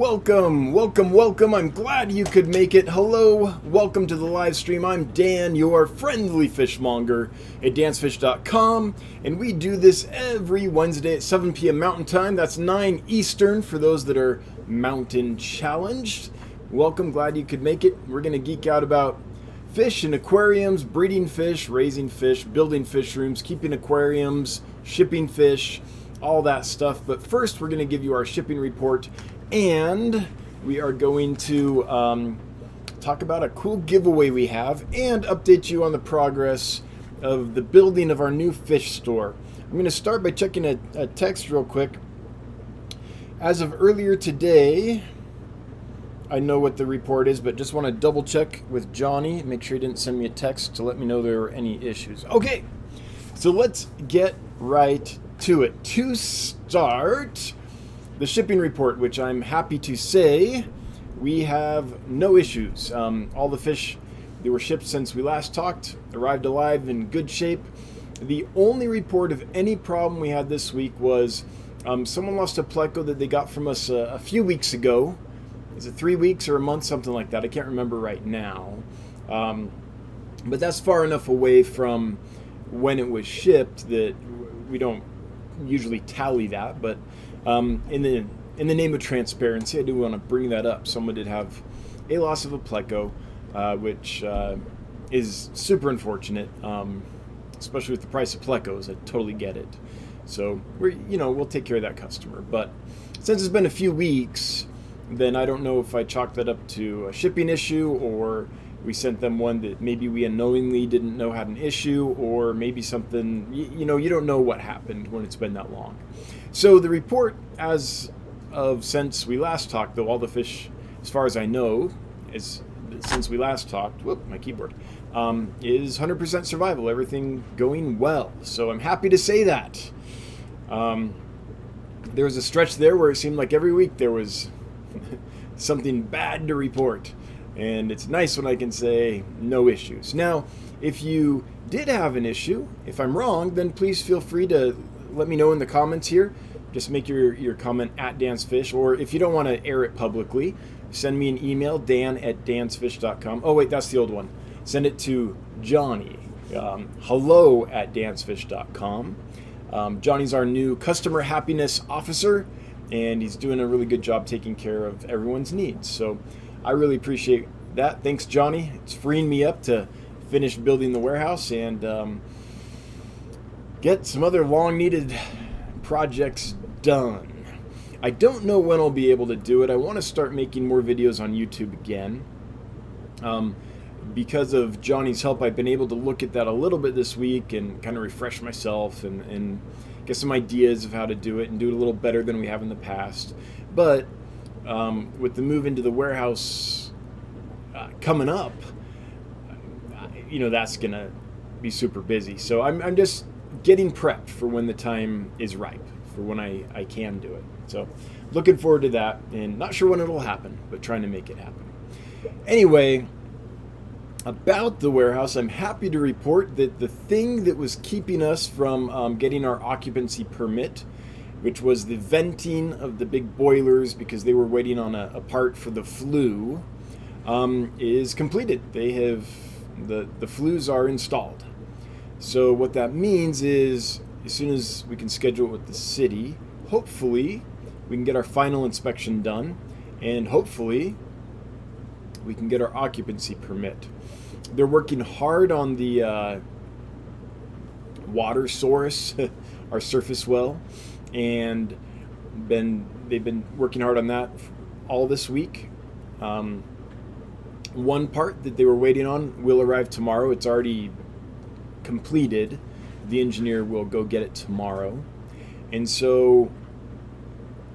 Welcome. I'm glad you could make it. Hello, welcome to the live stream. I'm Dan, your friendly fishmonger at dansfish.com, and we do this every Wednesday at 7 p.m. Mountain Time. That's 9 Eastern for those that are mountain challenged. Welcome, glad you could make it. We're going to geek out about fish and aquariums, breeding fish, raising fish, building fish rooms, keeping aquariums, shipping fish, all that stuff. But first, we're going to give you our shipping report. And we are going to talk about a cool giveaway we have and update you on the progress of the building of our new fish store. I'm going to start by checking a text real quick. As of earlier today, I know what the report is, but just want to double check with Johnny, make sure he didn't send me a text to let me know there were any issues. Okay, so let's get right to it. To start, the shipping report, which I'm happy to say we have no issues. All the fish that were shipped since we last talked arrived alive in good shape. The only report of any problem we had this week was someone lost a pleco that they got from us a few weeks ago. Is it 3 weeks or a month, something like that? I can't remember right now. But that's far enough away from when it was shipped that we don't usually tally that, but in the name of transparency, I do want to bring that up. Someone did have a loss of a pleco, which is super unfortunate, especially with the price of plecos. I totally get it. So we'll take care of that customer. But since it's been a few weeks, then I don't know if I chalk that up to a shipping issue, or we sent them one that maybe we unknowingly didn't know had an issue, or maybe something, you don't know what happened when it's been that long. So the report as of since we last talked, though, all the fish, as far as I know, since we last talked, my keyboard, is 100% survival, everything going well. So I'm happy to say that. There was a stretch there where it seemed like every week there was something bad to report. And it's nice when I can say no issues. Now, if you did have an issue, if I'm wrong, then please feel free to let me know in the comments here. Just make your comment at dansfish, or if you don't want to air it publicly, send me an email, dan@dansfish.com. Oh wait, that's the old one. Send it to Johnny, hello@dansfish.com. Johnny's our new customer happiness officer, and he's doing a really good job taking care of everyone's needs. So I really appreciate that. Thanks, Johnny. It's freeing me up to finish building the warehouse and get some other long-needed projects done. I don't know when I'll be able to do it. I want to start making more videos on YouTube again. Because of Johnny's help, I've been able to look at that a little bit this week and kind of refresh myself and get some ideas of how to do it and do it a little better than we have in the past. But with the move into the warehouse coming up, that's going to be super busy. So I'm just getting prepped for when the time is ripe, for when I can do it. So looking forward to that, and not sure when it'll happen, but trying to make it happen. Anyway, about the warehouse, I'm happy to report that the thing that was keeping us from getting our occupancy permit, which was the venting of the big boilers because they were waiting on a part for the flue, is completed. The flues are installed. So what that means is, as soon as we can schedule it with the city, hopefully we can get our final inspection done, and hopefully we can get our occupancy permit. They're working hard on the water source, our surface well, and they've been working hard on that all this week. One part that they were waiting on will arrive tomorrow. It's already completed. The engineer will go get it tomorrow. And so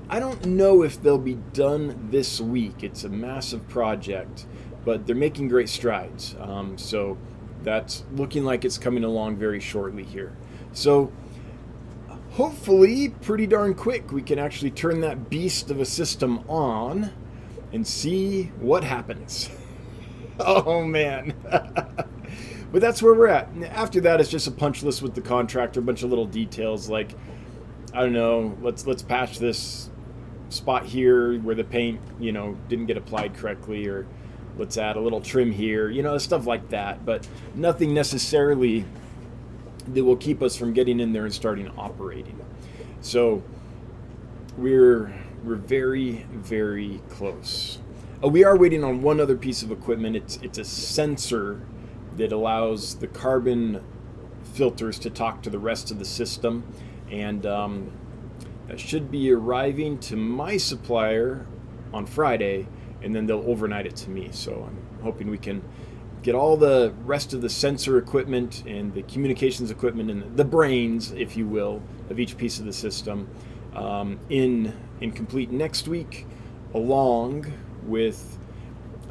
I don't know if they'll be done this week. It's a massive project, but they're making great strides. So that's looking like it's coming along very shortly here. So hopefully pretty darn quick we can actually turn that beast of a system on and see what happens. Oh man. But that's where we're at. After that, it's just a punch list with the contractor, a bunch of little details like, I don't know, let's patch this spot here where the paint, didn't get applied correctly, or let's add a little trim here, stuff like that. But nothing necessarily that will keep us from getting in there and starting operating. So we're very, very close. We are waiting on one other piece of equipment. It's a sensor that allows the carbon filters to talk to the rest of the system, and that should be arriving to my supplier on Friday, and then they'll overnight it to me. So I'm hoping we can get all the rest of the sensor equipment and the communications equipment and the brains, if you will, of each piece of the system in complete next week, along with,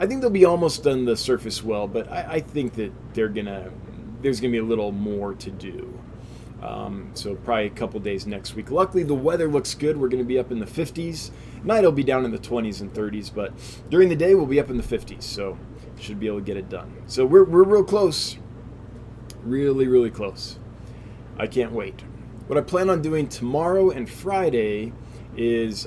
I think they'll be almost done the surface well, but I think that there's gonna be a little more to do. So probably a couple days next week. Luckily, the weather looks good. We're going to be up in the 50s. Night will be down in the 20s and 30s, but during the day we'll be up in the 50s. So should be able to get it done. So we're real close. Really, really close. I can't wait. What I plan on doing tomorrow and Friday is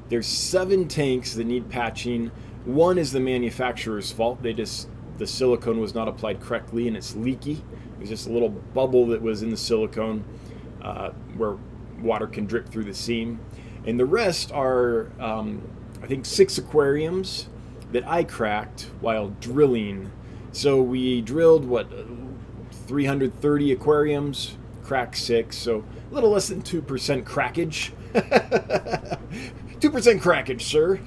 there's 7 tanks that need patching. One is the manufacturer's fault. The silicone was not applied correctly and it's leaky. It was just a little bubble that was in the silicone where water can drip through the seam. And the rest are, I think, 6 aquariums that I cracked while drilling. So we drilled, 330 aquariums, cracked 6, so a little less than 2% crackage. 2% crackage, sir,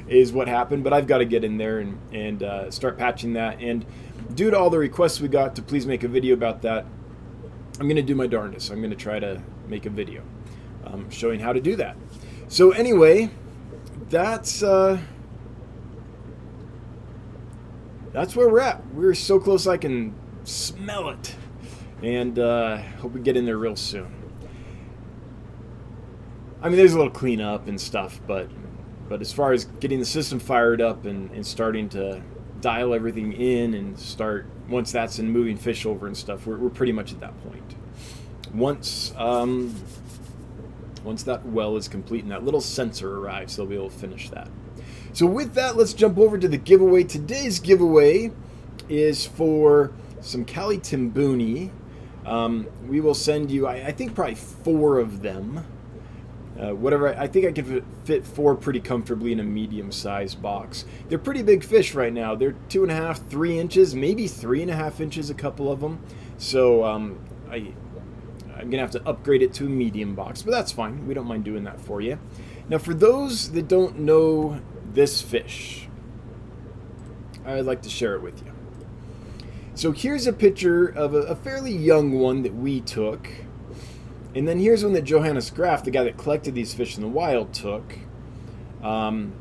is what happened. But I've got to get in there and start patching that. And due to all the requests we got to please make a video about that, I'm going to do my darndest. I'm going to try to make a video showing how to do that. So anyway, that's where we're at. We're so close I can smell it. And hope we get in there real soon. I mean, there's a little cleanup and stuff, but as far as getting the system fired up and starting to dial everything in and start, once that's in moving fish over and stuff, we're pretty much at that point. Once that well is complete and that little sensor arrives, they'll be able to finish that. So with that, let's jump over to the giveaway. Today's giveaway is for some Cali Timbuni. We will send you, I think, probably 4 of them. Whatever, I think I can fit 4 pretty comfortably in a medium-sized box. They're pretty big fish right now. They're 2.5, 3 inches, maybe 3.5 inches, a couple of them. So I'm gonna have to upgrade it to a medium box, but that's fine. We don't mind doing that for you. Now, for those that don't know this fish, I'd like to share it with you. So here's a picture of a fairly young one that we took. And then here's one that Johannes Graf, the guy that collected these fish in the wild, took. And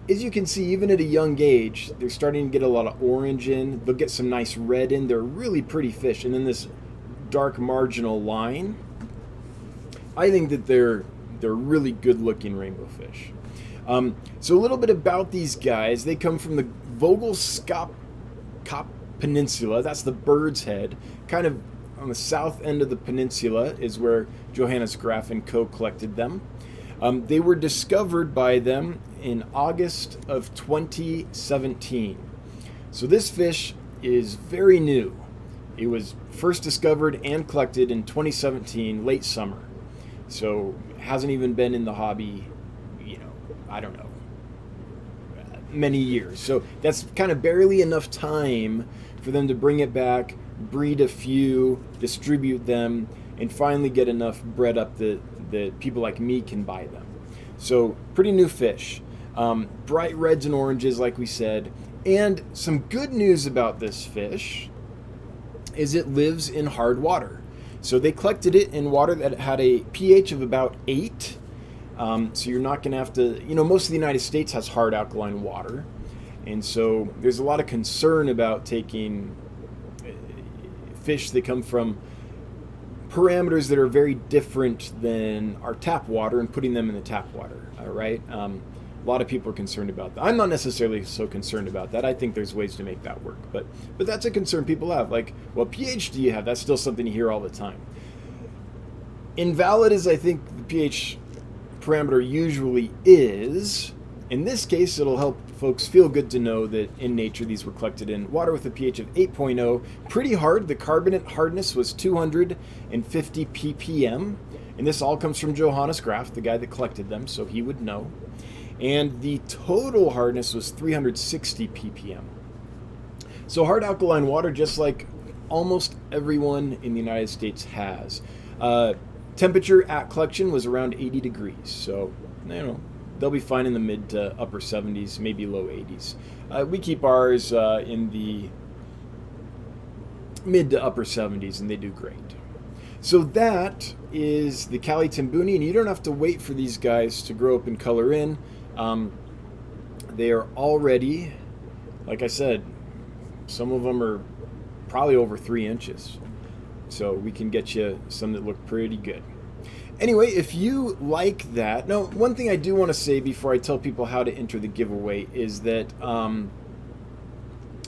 as you can see, even at a young age, they're starting to get a lot of orange in. They'll get some nice red in. They're really pretty fish. And then this dark marginal line, I think that they're really good-looking rainbow fish. So a little bit about these guys. They come from the Vogelskop Peninsula. That's the bird's head. Kind of on the south end of the peninsula is where Johannes Graf and Co. collected them. They were discovered by them in August of 2017. So this fish is very new. It was first discovered and collected in 2017, late summer. So it hasn't even been in the hobby, I don't know, many years. So that's kind of barely enough time for them to bring it back, breed a few, distribute them, and finally get enough bred up that people like me can buy them. So pretty new fish. Bright reds and oranges, like we said. And some good news about this fish is it lives in hard water. So they collected it in water that had a pH of about 8. So you're not going to have to, most of the United States has hard alkaline water. And so there's a lot of concern about taking fish that come from parameters that are very different than our tap water and putting them in the tap water, all right? A lot of people are concerned about that. I'm not necessarily so concerned about that. I think there's ways to make that work. But that's a concern people have. Like, what pH do you have? That's still something you hear all the time. Invalid is, I think, the pH parameter usually is. In this case, it'll help folks feel good to know that in nature these were collected in water with a pH of 8.0. Pretty hard. The carbonate hardness was 250 ppm. And this all comes from Johannes Graf, the guy that collected them, so he would know. And the total hardness was 360 ppm. So hard alkaline water, just like almost everyone in the United States has. Temperature at collection was around 80 degrees, so they'll be fine in the mid to upper 70s, maybe low 80s. We keep ours in the mid to upper 70s, and they do great. So that is the Cali Timbuni, and you don't have to wait for these guys to grow up and color in. They are already, like I said, some of them are probably over 3 inches. So we can get you some that look pretty good. Anyway, if you like that, now one thing I do want to say before I tell people how to enter the giveaway is that,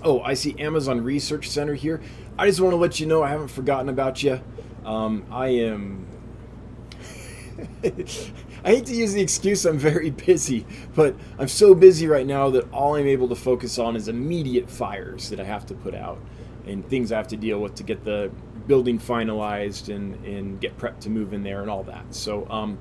I see Amazon Research Center here. I just want to let you know I haven't forgotten about you. I am... I hate to use the excuse I'm very busy, but I'm so busy right now that all I'm able to focus on is immediate fires that I have to put out and things I have to deal with to get the building finalized and get prepped to move in there and all that. So I'm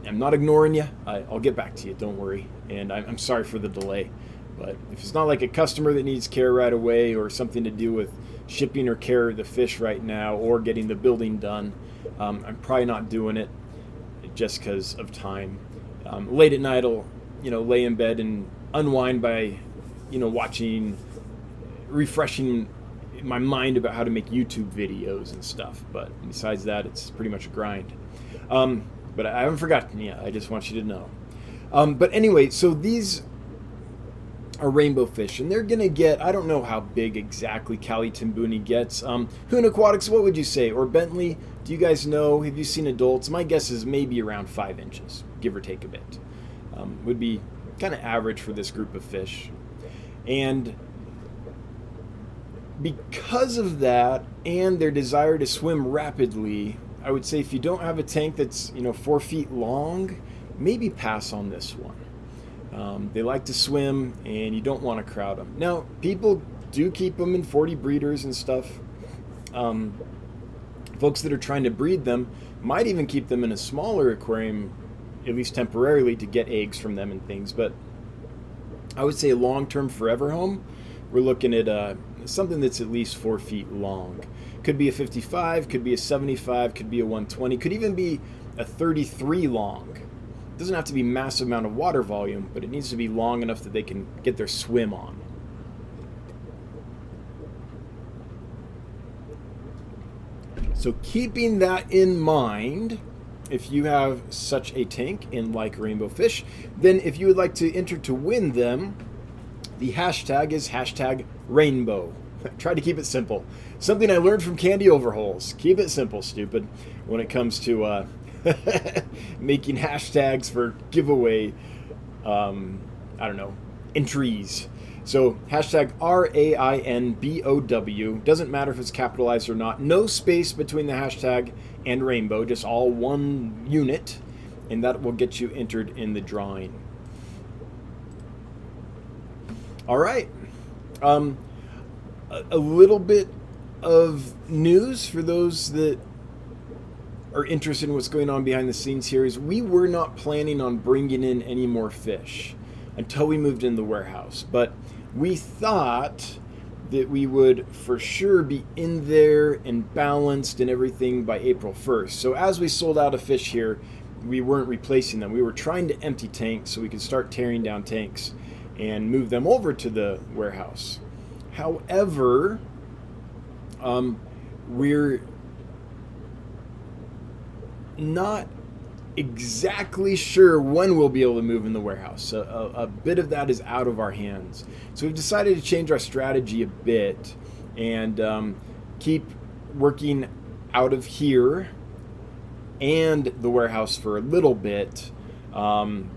not ignoring you. I'll get back to you, don't worry. And I'm sorry for the delay. But if it's not like a customer that needs care right away or something to do with shipping or care of the fish right now or getting the building done, I'm probably not doing it just because of time. Late at night I'll lay in bed and unwind by watching, refreshing my mind about how to make YouTube videos and stuff. But besides that, it's pretty much a grind. But I haven't forgotten yet. I just want you to know. But anyway, so these are rainbow fish, and they're gonna get, I don't know how big exactly Cali Timbuni gets. Hoon Aquatics, what would you say? Or Bentley, do you guys know? Have you seen adults? My guess is maybe around 5 inches, give or take a bit. Would be kind of average for this group of fish. And because of that and their desire to swim rapidly, I would say if you don't have a tank that's 4 feet long, maybe pass on this one. They like to swim and you don't want to crowd them. Now, people do keep them in 40 breeders and stuff. Folks that are trying to breed them might even keep them in a smaller aquarium, at least temporarily, to get eggs from them and things. But I would say long-term forever home, we're looking at something that's at least 4 feet long. Could be a 55, could be a 75, could be a 120, could even be a 33 long. It doesn't have to be a massive amount of water volume, but it needs to be long enough that they can get their swim on. So keeping that in mind, if you have such a tank and like rainbow fish, then if you would like to enter to win them, the hashtag is #rainbow. Try to keep it simple. Something I learned from Candy Overholes. Keep it simple, stupid, when it comes to making hashtags for giveaway, entries. So #RAINBOW. Doesn't matter if it's capitalized or not. No space between the hashtag and rainbow, just all one unit, and that will get you entered in the drawing. All right. A little bit of news for those that are interested in what's going on behind the scenes here is we were not planning on bringing in any more fish until we moved in the warehouse. But we thought that we would for sure be in there and balanced and everything by April 1st. So as we sold out of fish here, we weren't replacing them. We were trying to empty tanks so we could start tearing down tanks and move them over to the warehouse. However, we're not exactly sure when we'll be able to move in the warehouse. A bit of that is out of our hands. So we've decided to change our strategy a bit and keep working out of here and the warehouse for a little bit. And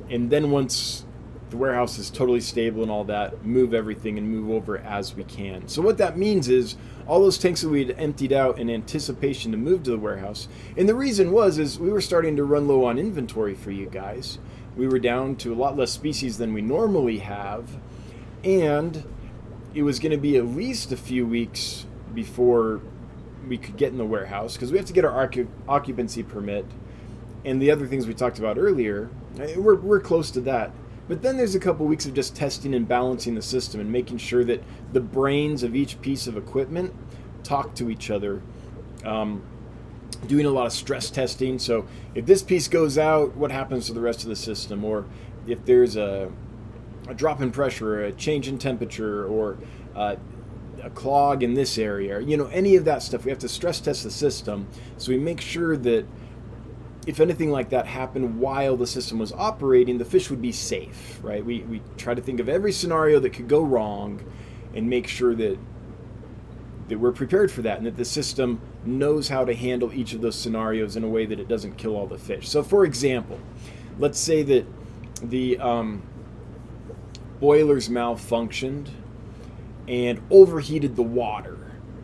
then once the warehouse is totally stable and all that, move everything and move over as we can. So what that means is all those tanks that we'd emptied out in anticipation to move to the warehouse. And the reason is we were starting to run low on inventory for you guys. We were down to a lot less species than we normally have, and it was going to be at least a few weeks before we could get in the warehouse, because we have to get our occupancy permit and the other things we talked about earlier. We're close to that. But then there's a couple weeks of just testing and balancing the system and making sure that the brains of each piece of equipment talk to each other. Doing a lot of stress testing. So if this piece goes out, what happens to the rest of the system? Or if there's a drop in pressure, a change in temperature, or a clog in this area, any of that stuff, we have to stress test the system so we make sure that if anything like that happened while the system was operating, the fish would be safe, right? We try to think of every scenario that could go wrong and make sure that we're prepared for that, and that the system knows how to handle each of those scenarios in a way that it doesn't kill all the fish. So for example, let's say that the boilers malfunctioned and overheated the water,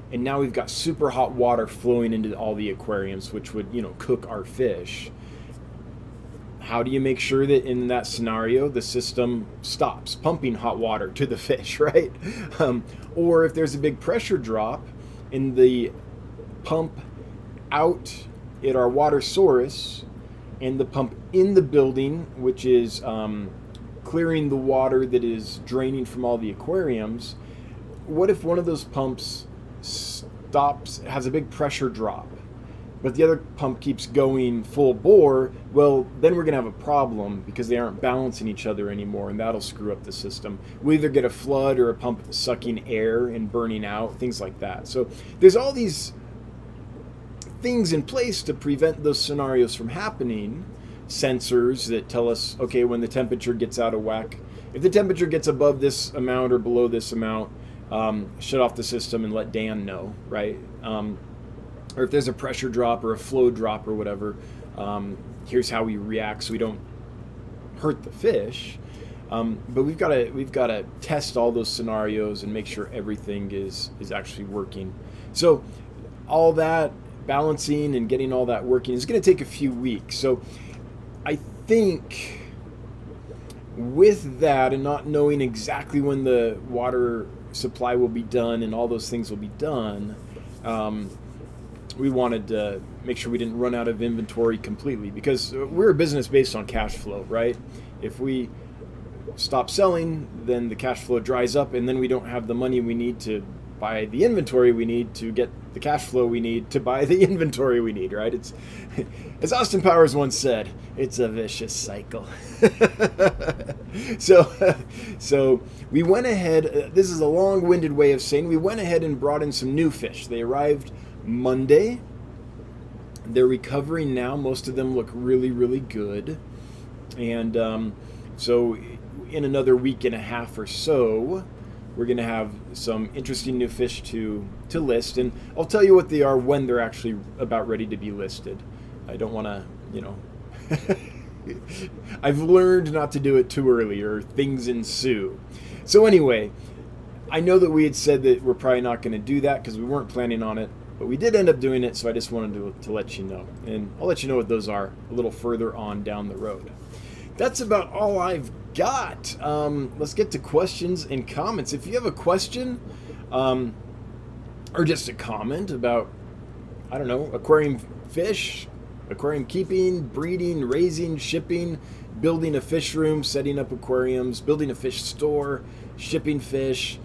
and now we've got super hot water flowing into all the aquariums, which would cook our fish. How do you make sure that in that scenario the system stops pumping hot water to the fish, right? Or if there's a big pressure drop in the pump out at our water source and the pump in the building, which is clearing the water that is draining from all the aquariums, what if one of those pumps stops, has a big pressure drop, but the other pump keeps going full bore? Well, then we're going to have a problem because they aren't balancing each other anymore, and that'll screw up the system. We either get a flood or a pump sucking air and burning out, things like that. So there's all these things in place to prevent those scenarios from happening. Sensors that tell us, okay, when the temperature gets out of whack, if the temperature gets above this amount or below this amount, shut off the system and let Dan know, right? Or if there's a pressure drop or a flow drop or whatever, here's how we react so we don't hurt the fish. But we've got to test all those scenarios and make sure everything is actually working. So all that balancing and getting all that working is going to take a few weeks. So I think with that, and not knowing exactly when the water supply will be done and all those things will be done, we wanted to make sure we didn't run out of inventory completely, because we're a business based on cash flow, right? If we stop selling, then the cash flow dries up, and then we don't have the money we need to buy the inventory we need to get the cash flow we need to buy the inventory we need, right? It's, as Austin Powers once said, it's a vicious cycle. So we went ahead, this is a long-winded way of saying we went ahead and brought in some new fish. They arrived Monday. They're recovering now. Most of them look really, really good. And so in another week and a half or so, we're going to have some interesting new fish to list. And I'll tell you what they are when they're actually about ready to be listed. I don't want to, I've learned not to do it too early or things ensue. So anyway, I know that we had said that we're probably not going to do that because we weren't planning on it, but we did end up doing it, so I just wanted to let you know. And I'll let you know what those are a little further on down the road. That's about all I've got. Let's get to questions and comments. If you have a question or just a comment about, I don't know, aquarium fish, aquarium keeping, breeding, raising, shipping, building a fish room, setting up aquariums, building a fish store, shipping fish,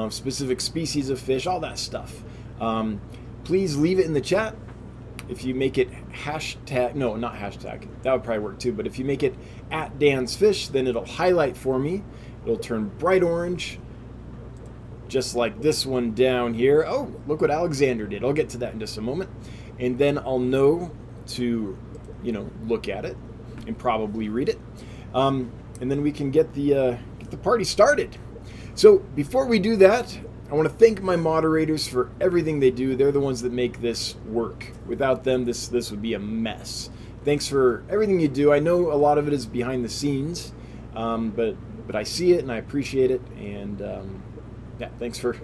specific species of fish, all that stuff, please leave it in the chat. If you make it hashtag, no, not hashtag, that would probably work too, but if you make it at Dan's Fish, then it'll highlight for me. It'll turn bright orange, just like this one down here. Oh, look what Alexander did. I'll get to that in just a moment. And then I'll know to, look at it and probably read it. And then we can get the party started. So before we do that, I want to thank my moderators for everything they do. They're the ones that make this work. Without them, this would be a mess. Thanks for everything you do. I know a lot of it is behind the scenes, but I see it and I appreciate it. And Yeah, thanks for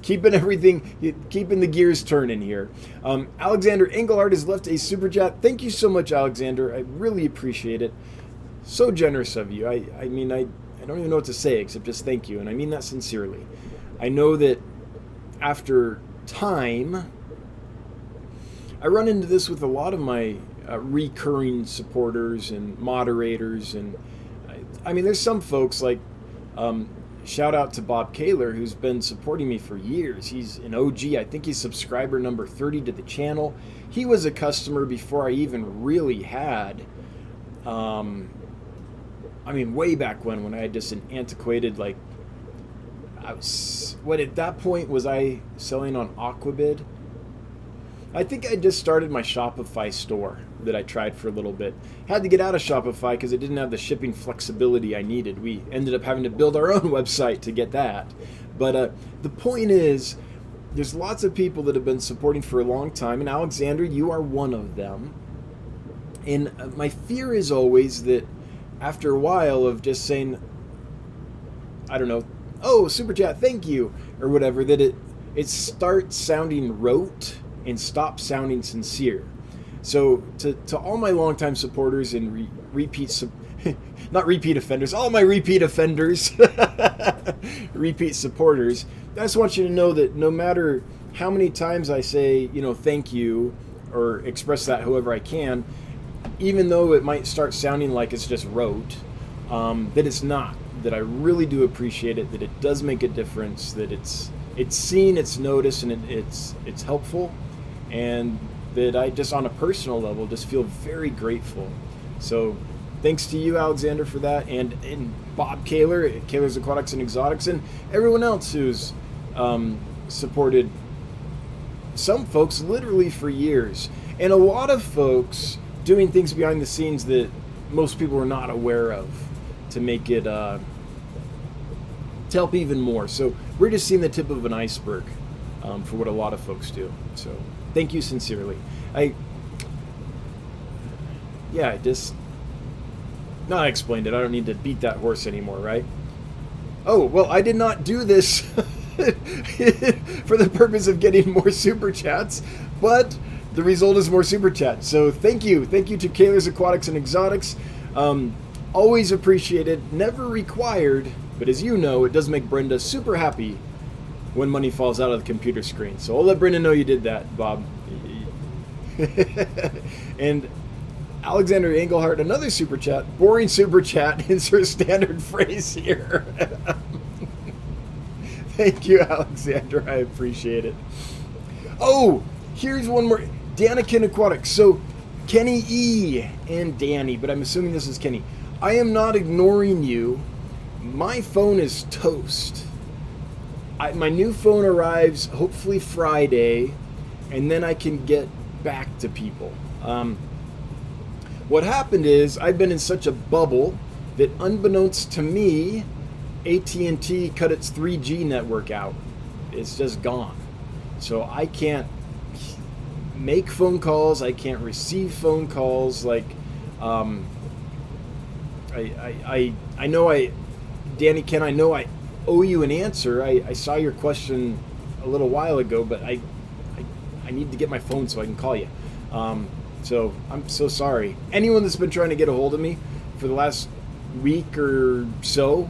keeping the gears turning here. Alexander Engelhardt has left a super chat. Thank you so much, Alexander. I really appreciate it. So generous of you. I mean, I don't even know what to say except just thank you, and I mean that sincerely. I know that after time, I run into this with a lot of my recurring supporters and moderators, and I mean, there's some folks like, shout out to Bob Kaler, who's been supporting me for years. He's an OG. I think he's subscriber number 30 to the channel. He was a customer before I even really had, I mean, way back when I had just an antiquated, like, at that point was I selling on Aquabid? I think I just started my Shopify store that I tried for a little bit. Had to get out of Shopify because it didn't have the shipping flexibility I needed. We ended up having to build our own website to get that. But the point is, there's lots of people that have been supporting for a long time, and Alexander, you are one of them. And my fear is always that after a while of just saying, I don't know, oh, super chat, thank you, or whatever, that it starts sounding rote and stops sounding sincere. So to all my longtime supporters and not repeat offenders, all my repeat offenders, repeat supporters, I just want you to know that no matter how many times I say, thank you, or express that however I can, even though it might start sounding like it's just rote, that it's not, that I really do appreciate it, that it does make a difference, that it's seen, it's noticed, and it's helpful, and that I just on a personal level just feel very grateful. So thanks to you, Alexander, for that, and Bob Kaler, Kaler's Aquatics and Exotics, and everyone else who's supported some folks literally for years, and a lot of folks doing things behind the scenes that most people are not aware of to make it to help even more. So we're just seeing the tip of an iceberg for what a lot of folks do. So thank you sincerely. I explained it. I don't need to beat that horse anymore, right? Oh, well, I did not do this for the purpose of getting more super chats, but the result is more super chats. So thank you to Kaler's Aquatics and Exotics. Always appreciated, never required, but as you know, it does make Brenda super happy when money falls out of the computer screen. So I'll let Brenda know you did that, Bob. And Alexander Engelhardt, another super chat, boring super chat, insert standard phrase here. Thank you, Alexander, I appreciate it. Oh, here's one more. Danikin Aquatics. So Kenny E and Danny, but I'm assuming this is Kenny. I am not ignoring you. My phone is toast. My new phone arrives hopefully Friday, and then I can get back to people. What happened is I've been in such a bubble that unbeknownst to me, AT&T cut its 3G network out. It's just gone. So I can't make phone calls. I can't receive phone calls. Like, I know Danny Ken, I know I owe you an answer. I saw your question a little while ago, but I need to get my phone so I can call you. So I'm so sorry. Anyone that's been trying to get a hold of me for the last week or so,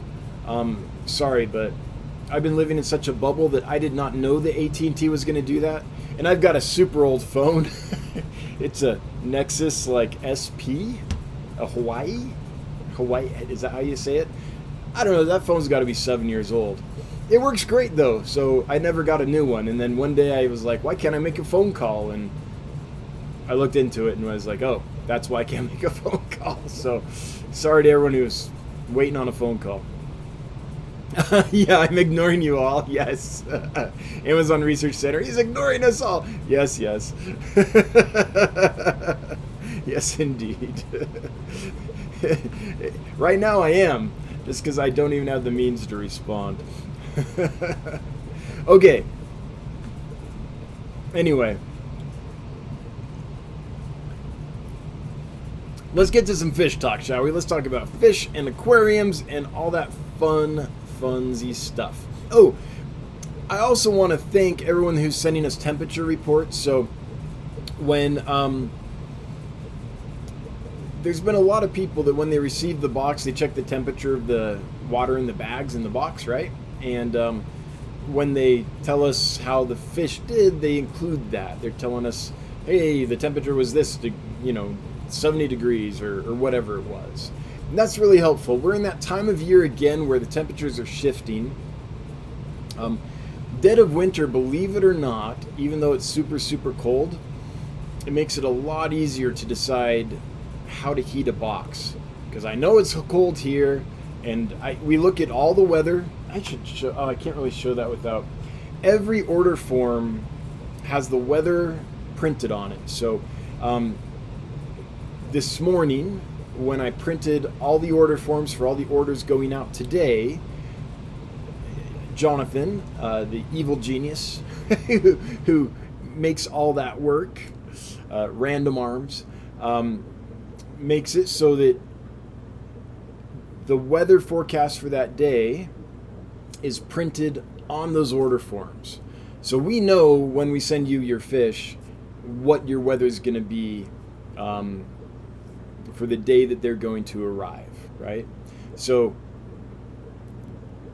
sorry, but I've been living in such a bubble that I did not know that AT&T was going to do that. And I've got a super old phone. It's a Nexus like SP, a Hawaii, is that how you say it? I don't know, that phone's got to be 7 years old. It works great though, so I never got a new one. And then one day I was like, why can't I make a phone call? And I looked into it and was like, oh, that's why I can't make a phone call. So sorry to everyone who's waiting on a phone call. Yeah, I'm ignoring you all. Yes. Amazon Research Center. He's ignoring us all. Yes, yes. Yes, indeed. Right now I am, just because I don't even have the means to respond. Okay. Anyway. Let's get to some fish talk, shall we? Let's talk about fish and aquariums and all that funsy stuff. Oh, I also want to thank everyone who's sending us temperature reports. So when there's been a lot of people that when they receive the box, they check the temperature of the water in the bags in the box, right? And when they tell us how the fish did, they include that. They're telling us, hey, the temperature was this, 70 degrees or whatever it was. And that's really helpful. We're in that time of year again where the temperatures are shifting. Dead of winter, believe it or not, even though it's super, super cold, it makes it a lot easier to decide how to heat a box. Because I know it's cold here, and we look at all the weather. I should show, I can't really show that without. Every order form has the weather printed on it. So this morning, when I printed all the order forms for all the orders going out today, Jonathan, the evil genius who makes all that work, Random Arms, makes it so that the weather forecast for that day is printed on those order forms. So we know when we send you your fish what your weather is going to be for the day that they're going to arrive, right? So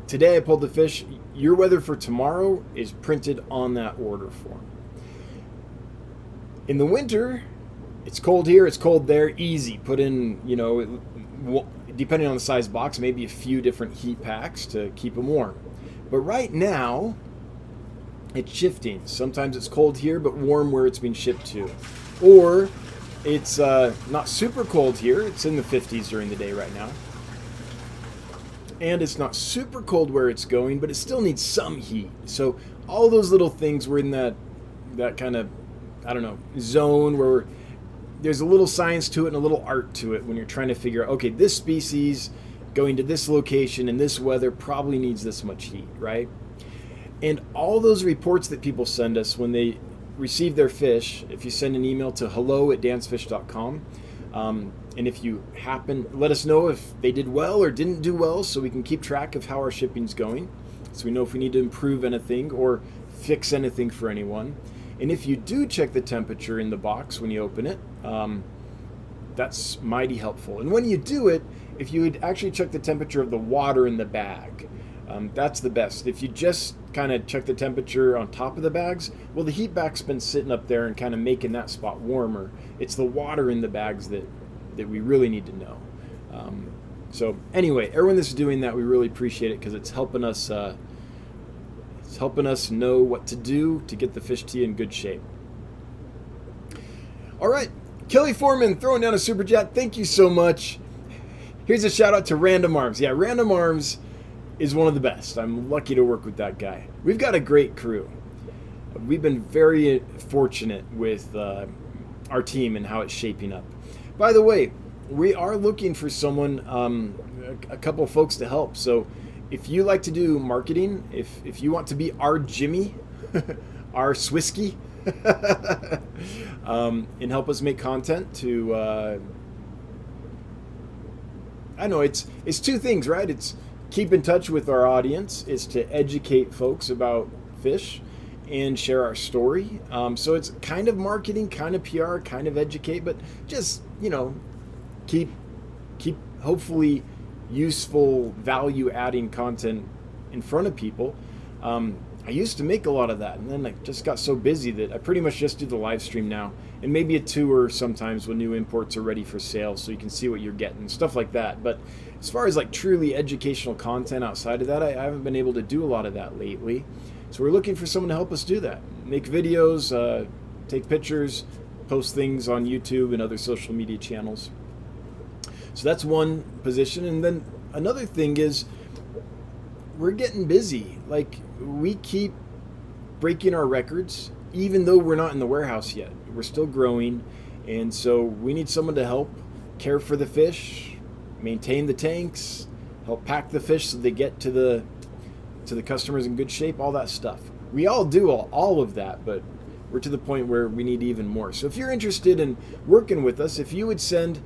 today I pulled the fish. Your weather for tomorrow is printed on that order form. In the winter, it's cold here, it's cold there, easy. Put in, depending on the size box, maybe a few different heat packs to keep them warm. But right now, it's shifting. Sometimes it's cold here, but warm where it's being shipped to. Or it's not super cold here. It's in the 50s during the day right now. And it's not super cold where it's going, but it still needs some heat. So all those little things, we're in that kind of, zone where there's a little science to it and a little art to it when you're trying to figure out, okay, this species going to this location in this weather probably needs this much heat, right? And all those reports that people send us when they receive their fish, if you send an email to hello@dansfish.com, and if you happen, let us know if they did well or didn't do well so we can keep track of how our shipping's going, so we know if we need to improve anything or fix anything for anyone. And if you do check the temperature in the box when you open it, that's mighty helpful. And when you do it, if you would actually check the temperature of the water in the bag, that's the best. If you just kind of check the temperature on top of the bags, well, the heat back's been sitting up there and kind of making that spot warmer. It's the water in the bags that we really need to know. So anyway, everyone that's doing that, we really appreciate it because it's helping us know what to do to get the fish to you in good shape. All right, Kelly Foreman throwing down a super chat. Thank you so much. Here's a shout out to Random Arms. Yeah, Random Arms is one of the best. I'm lucky to work with that guy. We've got a great crew. We've been very fortunate with our team and how it's shaping up. By the way, we are looking for someone, a couple of folks to help. So if you like to do marketing, if you want to be our Jimmy, our Swisky, and help us make content to, I know it's two things, right? It's keep in touch with our audience, it's to educate folks about fish and share our story. So it's kind of marketing, kind of PR, kind of educate, but just, keep hopefully useful, value-adding content in front of people. I used to make a lot of that, and then I just got so busy that I pretty much just do the live stream now, and maybe a tour sometimes when new imports are ready for sale so you can see what you're getting, stuff like that. But as far as like truly educational content outside of that, I haven't been able to do a lot of that lately. So we're looking for someone to help us do that. Make videos, take pictures, post things on YouTube and other social media channels. So that's one position. And then another thing is we're getting busy. Like, we keep breaking our records, even though we're not in the warehouse yet. We're still growing. And so we need someone to help care for the fish, maintain the tanks, help pack the fish so they get to the customers in good shape, all that stuff. We all do all of that, but we're to the point where we need even more. So if you're interested in working with us, if you would send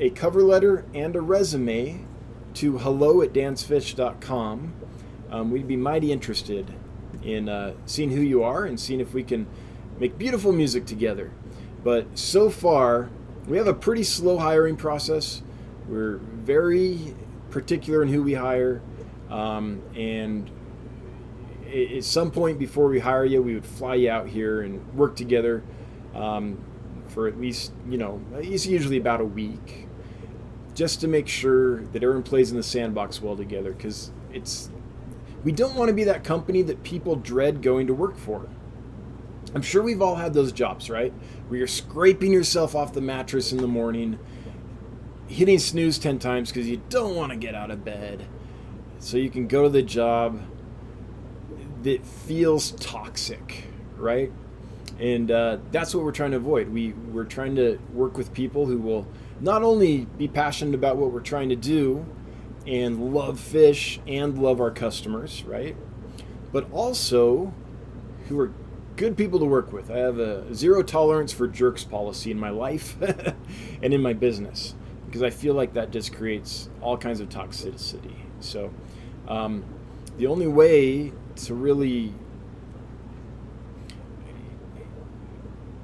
a cover letter and a resume to hello@dansfish.com, we'd be mighty interested in seeing who you are and seeing if we can make beautiful music together. But so far, we have a pretty slow hiring process. We're very particular in who we hire, and at some point before we hire you, we would fly you out here and work together for at least, it's usually about a week, just to make sure that everyone plays in the sandbox well together, because we don't want to be that company that people dread going to work for. I'm sure we've all had those jobs, right? Where you're scraping yourself off the mattress in the morning, hitting snooze 10 times because you don't want to get out of bed, so you can go to the job that feels toxic, right? And that's what we're trying to avoid. We're trying to work with people who will not only be passionate about what we're trying to do and love fish and love our customers, right? But also who are good people to work with. I have a zero tolerance for jerks policy in my life and in my business, because I feel like that just creates all kinds of toxicity. So the only way to really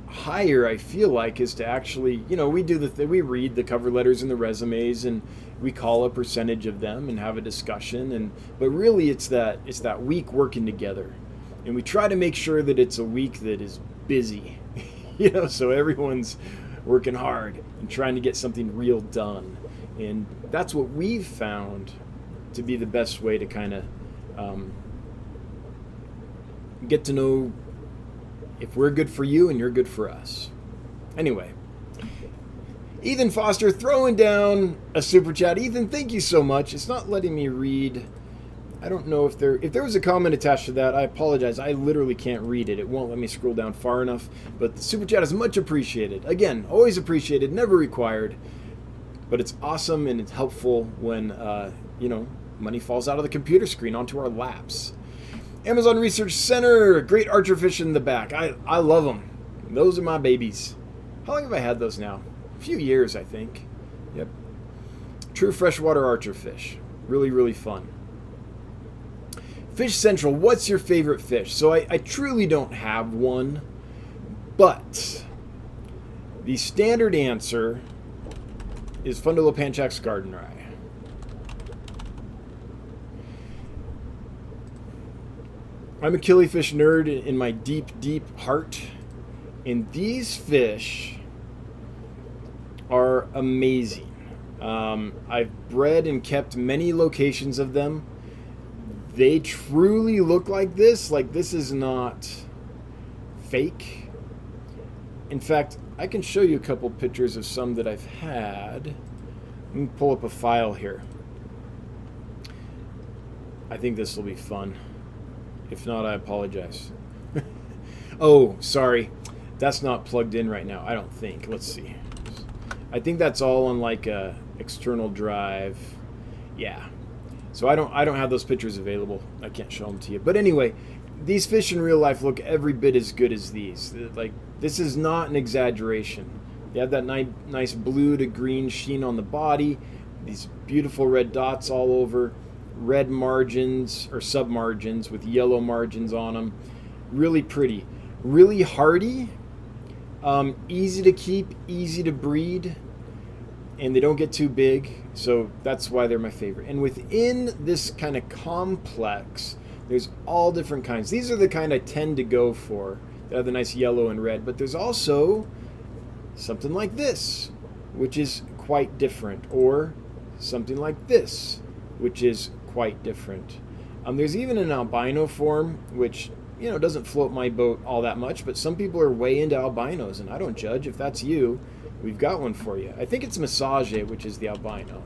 hire, I feel like, is to actually, we do we read the cover letters and the resumes, and we call a percentage of them and have a discussion. But really, it's that week working together, and we try to make sure that it's a week that is busy, so everyone's working hard and trying to get something real done. And that's what we've found to be the best way to kind of get to know if we're good for you and you're good for us. Anyway, Ethan Foster throwing down a super chat. Ethan, thank you so much. It's not letting me read. I don't know if there was a comment attached to that. I apologize. I literally can't read it. It won't let me scroll down far enough. But the super chat is much appreciated. Again, always appreciated, never required. But it's awesome and it's helpful when money falls out of the computer screen onto our laps. Amazon Research Center, great archer fish in the back. I love them. Those are my babies. How long have I had those now? A few years, I think. Yep. True freshwater archer fish. Really, really fun. Fish Central, what's your favorite fish? So I truly don't have one, but the standard answer is Fundulopanchax gardneri. I'm a killifish nerd in my deep, deep heart, and these fish are amazing. I've bred and kept many locations of them. They truly look like this. Like, this is not fake. In fact, I can show you a couple pictures of some that I've had. Let me pull up a file here. I think this will be fun. If not, I apologize. Oh, sorry. That's not plugged in right now, I don't think. Let's see. I think that's all on like a external drive. Yeah. So I don't have those pictures available. I can't show them to you. But anyway, these fish in real life look every bit as good as these. Like, this is not an exaggeration. They have that nice blue to green sheen on the body. These beautiful red dots all over. Red margins or submargins with yellow margins on them. Really pretty. Really hardy. Easy to keep, easy to breed. And they don't get too big. So that's why they're my favorite. And within this kind of complex, there's all different kinds. These are the kind I tend to go for. They have the nice yellow and red. But there's also something like this, which is quite different. Or something like this, which is quite different. There's even an albino form, which doesn't float my boat all that much, but some people are way into albinos, and I don't judge. If that's you, we've got one for you. I think it's Massage, which is the albino.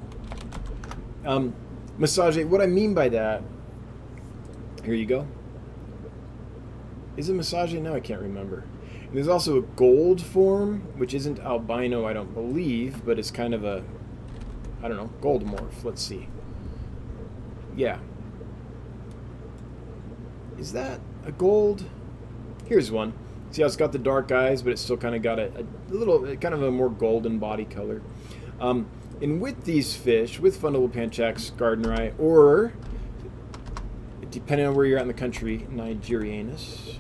Massage, what I mean by that, here you go. Is it Massage? No, I can't remember. And there's also a gold form, which isn't albino, I don't believe, but it's kind of a, gold morph. Let's see. Yeah. Is that a gold? Here's one. See how it's got the dark eyes, but it's still kind of got a little, kind of a more golden body color. And with these fish, with Fundulopanchax gardneri, or depending on where you're at in the country, Nigerianus.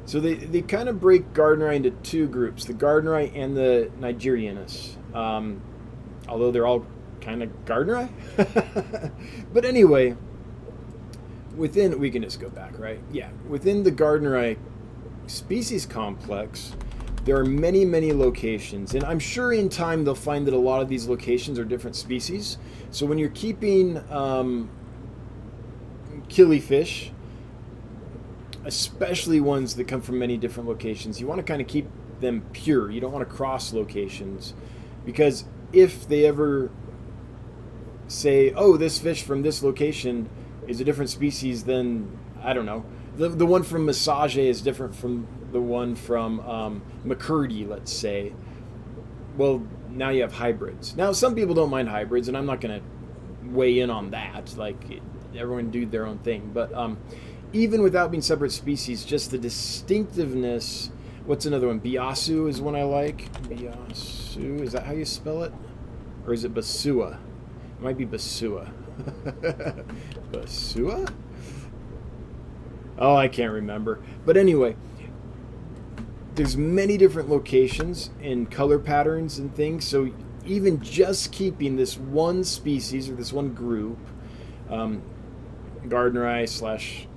So they kind of break Gardneri into two groups, the Gardneri and the Nigerianus. Although they're all kind of Gardneri. But anyway, within, we can just go back, right? Yeah, within the Gardneri species complex, there are many, many locations. And I'm sure in time they'll find that a lot of these locations are different species. So when you're keeping killifish, especially ones that come from many different locations, you want to kind of keep them pure. You don't want to cross locations, because if they ever say, oh, this fish from this location is a different species, then I don't know, the one from Massage is different from the one from McCurdy, let's say. Well, now you have hybrids. Now some people don't mind hybrids, and I'm not going to weigh in on that. Like, everyone do their own thing. But even without being separate species, just the distinctiveness. What's another one? Biasu is one I like. Biasu, is that how you spell it? Or is it Basua? It might be Basua. Basua? Oh, I can't remember. But anyway, there's many different locations and color patterns and things. So even just keeping this one species or this one group, Gardneri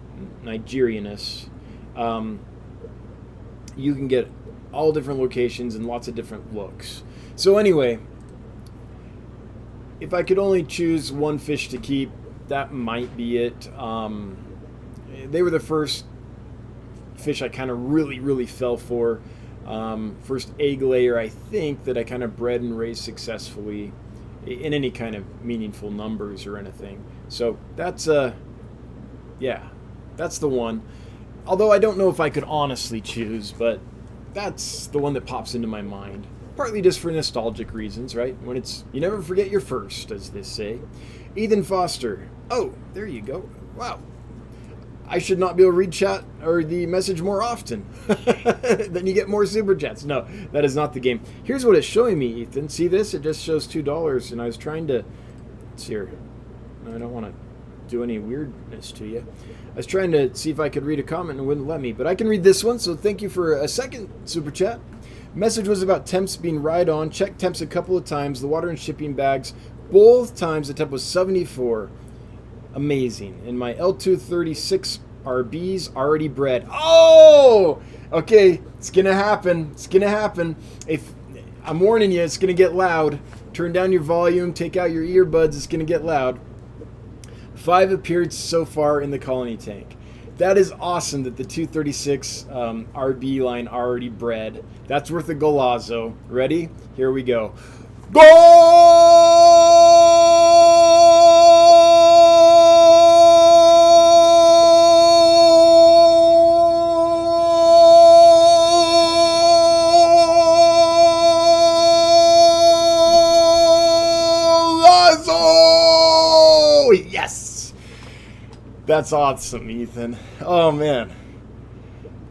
/ Nigerianus, you can get all different locations and lots of different looks. So anyway, if I could only choose one fish to keep, that might be it. They were the first fish I kind of really fell for. First egg layer, I think, that I kind of bred and raised successfully in any kind of meaningful numbers or anything. So that's yeah, that's the one. Although I don't know if I could honestly choose, but that's the one that pops into my mind. Partly just for nostalgic reasons, right? When it's, you never forget your first, as they say. Ethan Foster. Oh, there you go. Wow. I should not be able to read chat or the message more often. Then you get more super chats. No, that is not the game. Here's what it's showing me, Ethan. See this? It just shows $2, and I was trying to... Let's see here. I don't want to do any weirdness to you. I was trying to see if I could read a comment and it wouldn't let me, but I can read this one, so thank you for a second super chat. Message was about temps being right on. Checked temps a couple of times. The water and shipping bags, both times the temp was 74. Amazing. And my L236 RBs already bred. Oh! Okay, it's gonna happen. It's gonna happen. If I'm warning you, it's gonna get loud. Turn down your volume, take out your earbuds, it's gonna get loud. 5 appeared so far in the colony tank. That is awesome that the 236 RB line already bred. That's worth a golazo. Ready? Here we go. Golazo! Yes! That's awesome, Ethan. Oh, man.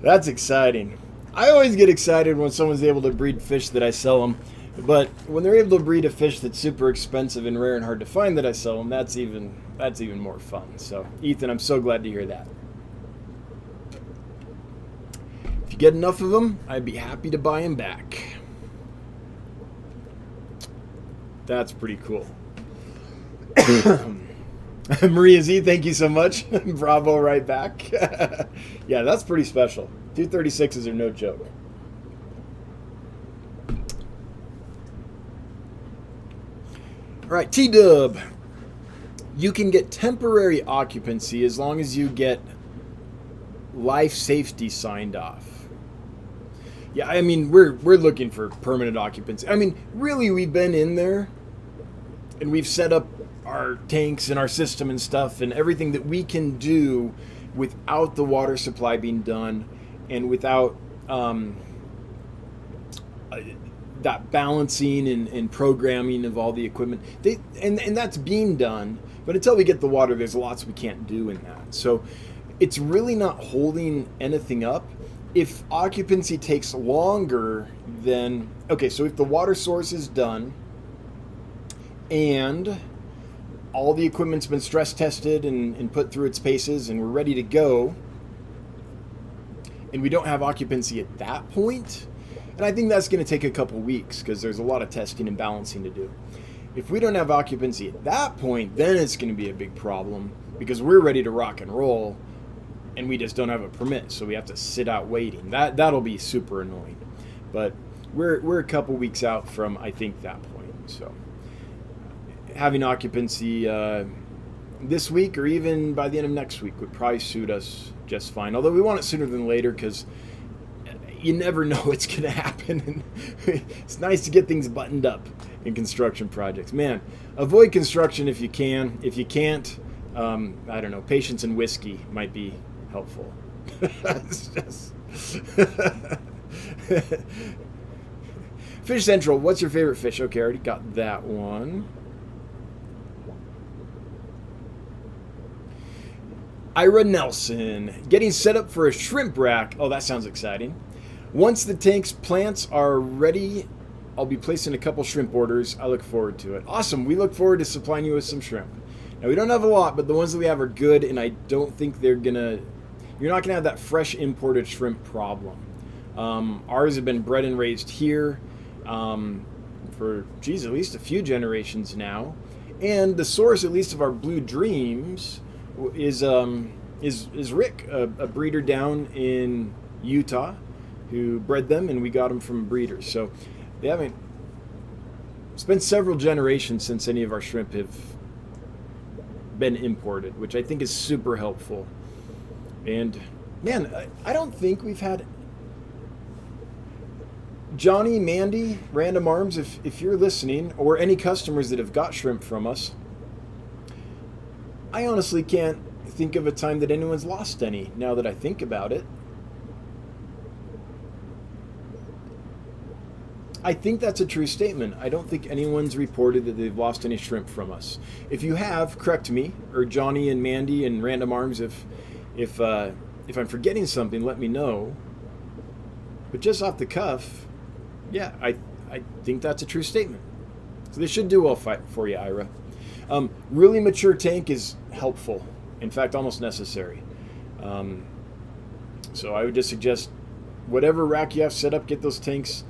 That's exciting. I always get excited when someone's able to breed fish that I sell them. But when they're able to breed a fish that's super expensive and rare and hard to find that I sell them, that's even more fun. So, Ethan, I'm so glad to hear that. If you get enough of them, I'd be happy to buy them back. That's pretty cool. Maria Z, thank you so much. Bravo, right back. Yeah, that's pretty special. 236s are no joke. All right, T-Dub. You can get temporary occupancy as long as you get life safety signed off. Yeah, I mean, we're looking for permanent occupancy. I mean, really, we've been in there and we've set up our tanks and our system and stuff and everything that we can do without the water supply being done and without that balancing and programming of all the equipment. And that's being done, but until we get the water, there's lots we can't do in that. So it's really not holding anything up. If occupancy takes longer than... Okay, so if the water source is done and all the equipment's been stress tested and put through its paces, and we're ready to go, and we don't have occupancy at that point, and I think that's going to take a couple weeks because there's a lot of testing and balancing to do. If we don't have occupancy at that point, then it's going to be a big problem because we're ready to rock and roll, and we just don't have a permit, so we have to sit out waiting. That'll be super annoying, but we're a couple weeks out from, I think, that point. So having occupancy this week or even by the end of next week would probably suit us just fine. Although we want it sooner than later because you never know what's going to happen. And it's nice to get things buttoned up in construction projects. Man, avoid construction if you can. If you can't, I don't know, patience and whiskey might be helpful. It's just Fish Central, what's your favorite fish? Okay, I already got that one. Ira Nelson, getting set up for a shrimp rack. Oh, that sounds exciting. Once the tank's plants are ready, I'll be placing a couple shrimp orders. I look forward to it. Awesome. We look forward to supplying you with some shrimp. Now, we don't have a lot, but the ones that we have are good, and I don't think you're not going to have that fresh imported shrimp problem. Ours have been bred and raised here for, at least a few generations now. And the source, at least of our blue dreams, is Rick, a breeder down in Utah, who bred them, and we got them from breeders. So they haven't. It's been several generations since any of our shrimp have been imported, which I think is super helpful. And man, I don't think we've had Johnny, Mandy, Random Arms, if you're listening, or any customers that have got shrimp from us. I honestly can't think of a time that anyone's lost any, now that I think about it. I think that's a true statement. I don't think anyone's reported that they've lost any shrimp from us. If you have, correct me, or Johnny and Mandy and Random Arms, if I'm forgetting something, let me know. But just off the cuff, yeah, I think that's a true statement. So they should do well for you, Ira. Really mature tank is helpful. In fact, almost necessary. So I would just suggest whatever rack you have set up, get those tanks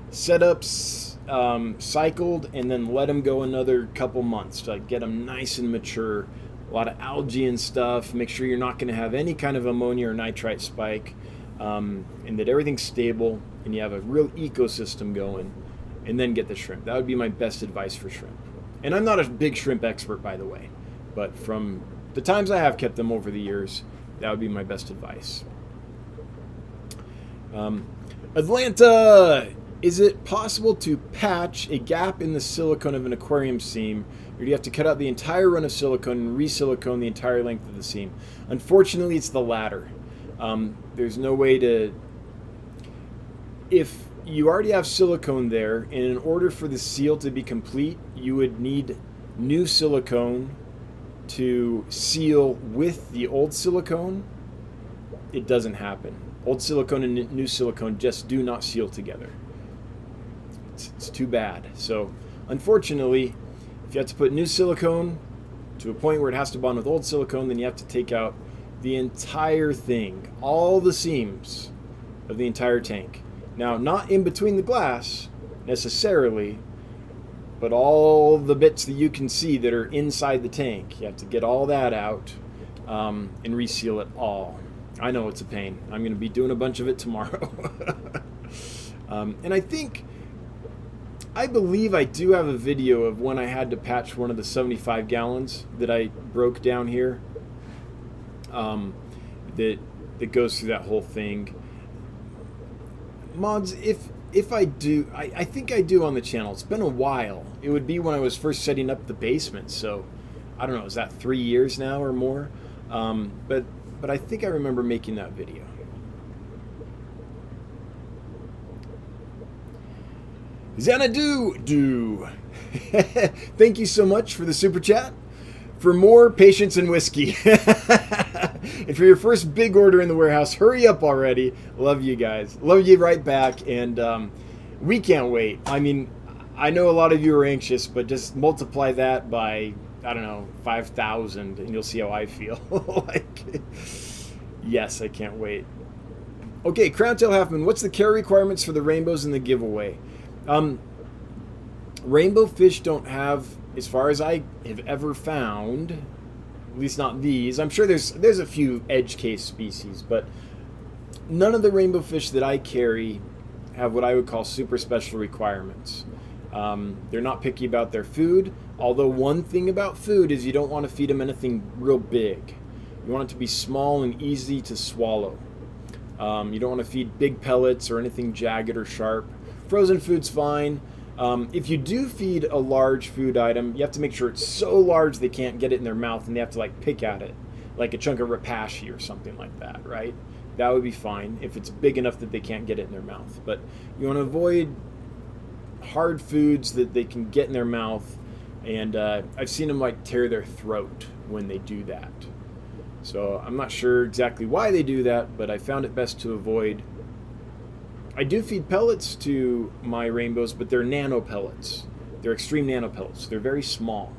set up, cycled, and then let them go another couple months to get them nice and mature. A lot of algae and stuff. Make sure you're not going to have any kind of ammonia or nitrite spike, and that everything's stable and you have a real ecosystem going, and then get the shrimp. That would be my best advice for shrimp. And I'm not a big shrimp expert, by the way, but from the times I have kept them over the years, that would be my best advice. Atlanta, is it possible to patch a gap in the silicone of an aquarium seam, or do you have to cut out the entire run of silicone and re-silicone the entire length of the seam? Unfortunately, it's the latter. There's no way to... If you already have silicone there, and in order for the seal to be complete, you would need new silicone to seal with the old silicone. It doesn't happen. Old silicone and new silicone just do not seal together. It's too bad. So unfortunately, if you have to put new silicone to a point where it has to bond with old silicone, then you have to take out the entire thing, all the seams of the entire tank. Now, not in between the glass necessarily, but all the bits that you can see that are inside the tank. You have to get all that out and reseal it all. I know it's a pain. I'm going to be doing a bunch of it tomorrow. And I believe I do have a video of when I had to patch one of the 75 gallons that I broke down here. That goes through that whole thing. Mods, if I do, I think I do on the channel. It's been a while. It would be when I was first setting up the basement. So I don't know, is that 3 years now or more? But I think I remember making that video. Xanadu. Thank you so much for the super chat. For more patience and whiskey. And for your first big order in the warehouse, hurry up already. Love you guys. Love you right back. And we can't wait. I mean, I know a lot of you are anxious, but just multiply that by I don't know, 5,000, and you'll see how I feel. Like, yes, I can't wait. Okay, Crowntail Halfman, what's the care requirements for the rainbows in the giveaway? Rainbow fish don't have, as far as I have ever found, at least not these. I'm sure there's a few edge case species, but none of the rainbow fish that I carry have what I would call super special requirements. They're not picky about their food, although one thing about food is you don't want to feed them anything real big. You want it to be small and easy to swallow. You don't want to feed big pellets or anything jagged or sharp. Frozen food's fine. If you do feed a large food item, you have to make sure it's so large they can't get it in their mouth and they have to like pick at it, like a chunk of rapashi or something like that, right? That would be fine if it's big enough that they can't get it in their mouth. But you want to avoid hard foods that they can get in their mouth, and I've seen them like tear their throat when they do that. So I'm not sure exactly why they do that, but I found it best to avoid. I do feed pellets to my rainbows, but they're nano pellets. They're extreme nano pellets. They're very small.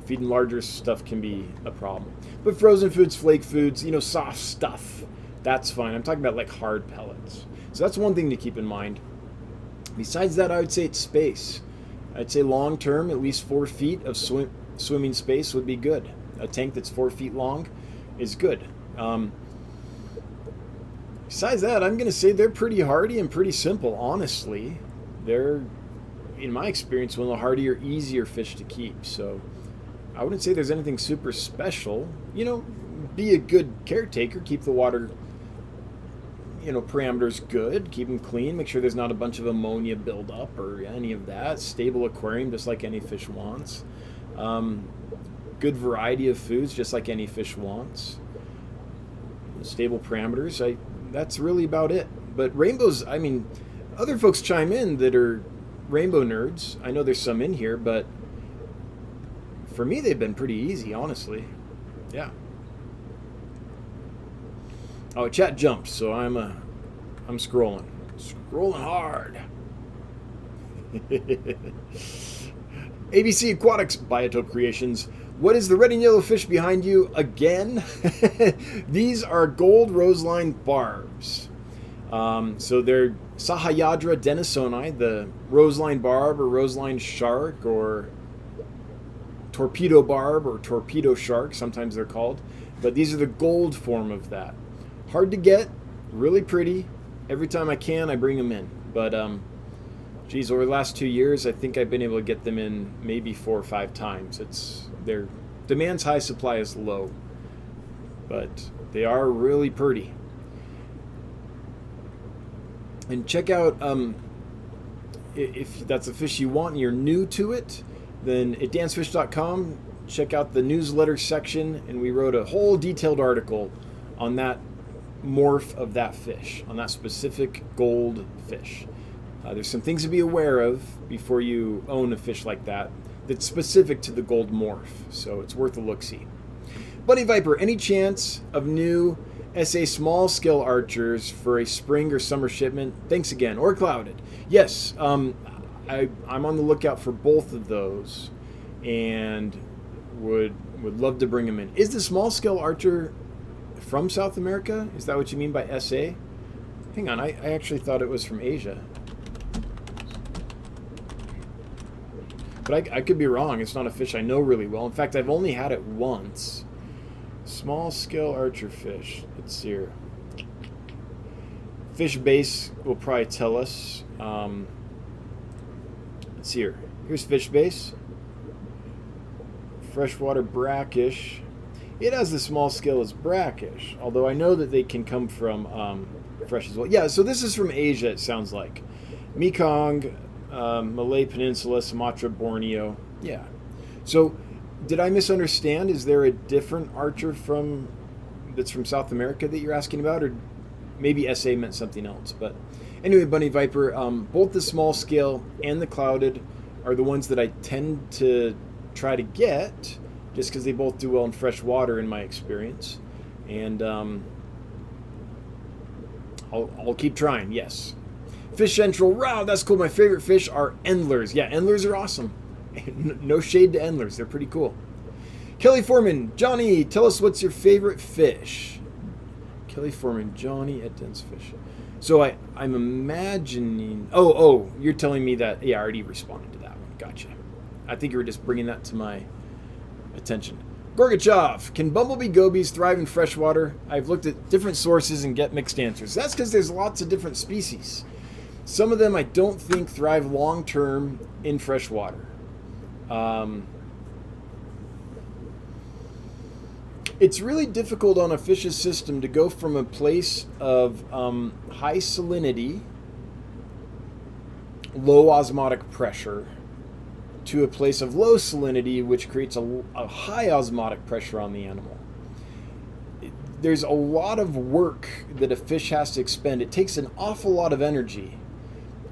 Feeding larger stuff can be a problem. But frozen foods, flake foods, soft stuff, that's fine. I'm talking about like hard pellets. So that's one thing to keep in mind. Besides that, I would say it's space. I'd say long term, at least 4 feet of swimming space would be good. A tank that's 4 feet long is good. Besides that, I'm going to say they're pretty hardy and pretty simple, honestly. They're, in my experience, one of the hardier, easier fish to keep. So I wouldn't say there's anything super special. Be a good caretaker. Keep the water, parameters good. Keep them clean. Make sure there's not a bunch of ammonia buildup or any of that. Stable aquarium, just like any fish wants. Good variety of foods, just like any fish wants. Stable parameters. That's really about it. But rainbows, other folks chime in that are rainbow nerds. I know there's some in here, but for me, they've been pretty easy, honestly. Yeah. Oh, chat jumped, so I'm scrolling hard. ABC Aquatics Biotope Creations. What is the red and yellow fish behind you again? These are gold roseline barbs. So they're Sahyadra denisoni, the roseline barb or roseline shark or torpedo barb or torpedo shark, sometimes they're called. But these are the gold form of that. Hard to get, really pretty. Every time I can, I bring them in. But, geez, over the last 2 years, I think I've been able to get them in maybe 4 or 5 times. Their demand's high, supply is low. But they are really pretty. And check out, if that's a fish you want and you're new to it, then at dansfish.com, check out the newsletter section, and we wrote a whole detailed article on that morph of that fish, on that specific gold fish. There's some things to be aware of before you own a fish like that that's specific to the gold morph, so it's worth a look-see. Bunny Viper, any chance of new SA small scale archers for a spring or summer shipment? Thanks again. Or clouded. Yes, I'm on the lookout for both of those, and would love to bring them in. Is the small scale archer from South America? Is that what you mean by SA? Hang on, I actually thought it was from Asia. But I could be wrong. It's not a fish I know really well. In fact, I've only had it once. Small scale archer fish. Let's see here. Fish base will probably tell us. Let's see here. Here's fish base. Freshwater brackish. It has the small scale as brackish, although I know that they can come from fresh as well. Yeah, so this is from Asia, it sounds like. Mekong, Malay Peninsula, Sumatra, Borneo. Yeah. So, did I misunderstand? Is there a different archer that's from South America that you're asking about? Or maybe SA meant something else. But anyway, Bunny Viper, both the small scale and the clouded are the ones that I tend to try to get, just because they both do well in fresh water in my experience. And I'll keep trying, yes. Fish Central, wow, that's cool. My favorite fish are endlers. Yeah, endlers are awesome. No shade to endlers. They're pretty cool. Kelly Foreman, Johnny, tell us what's your favorite fish. Kelly Foreman, Johnny at Dense Fish. So I'm imagining... Oh, you're telling me that... Yeah, I already responded to that one. Gotcha. I think you were just bringing that to my attention. Gorgachev, can bumblebee gobies thrive in freshwater? I've looked at different sources and get mixed answers. That's because there's lots of different species. Some of them I don't think thrive long-term in freshwater. It's really difficult on a fish's system to go from a place of high salinity, low osmotic pressure, to a place of low salinity, which creates a high osmotic pressure on the animal. There's a lot of work that a fish has to expend. It takes an awful lot of energy.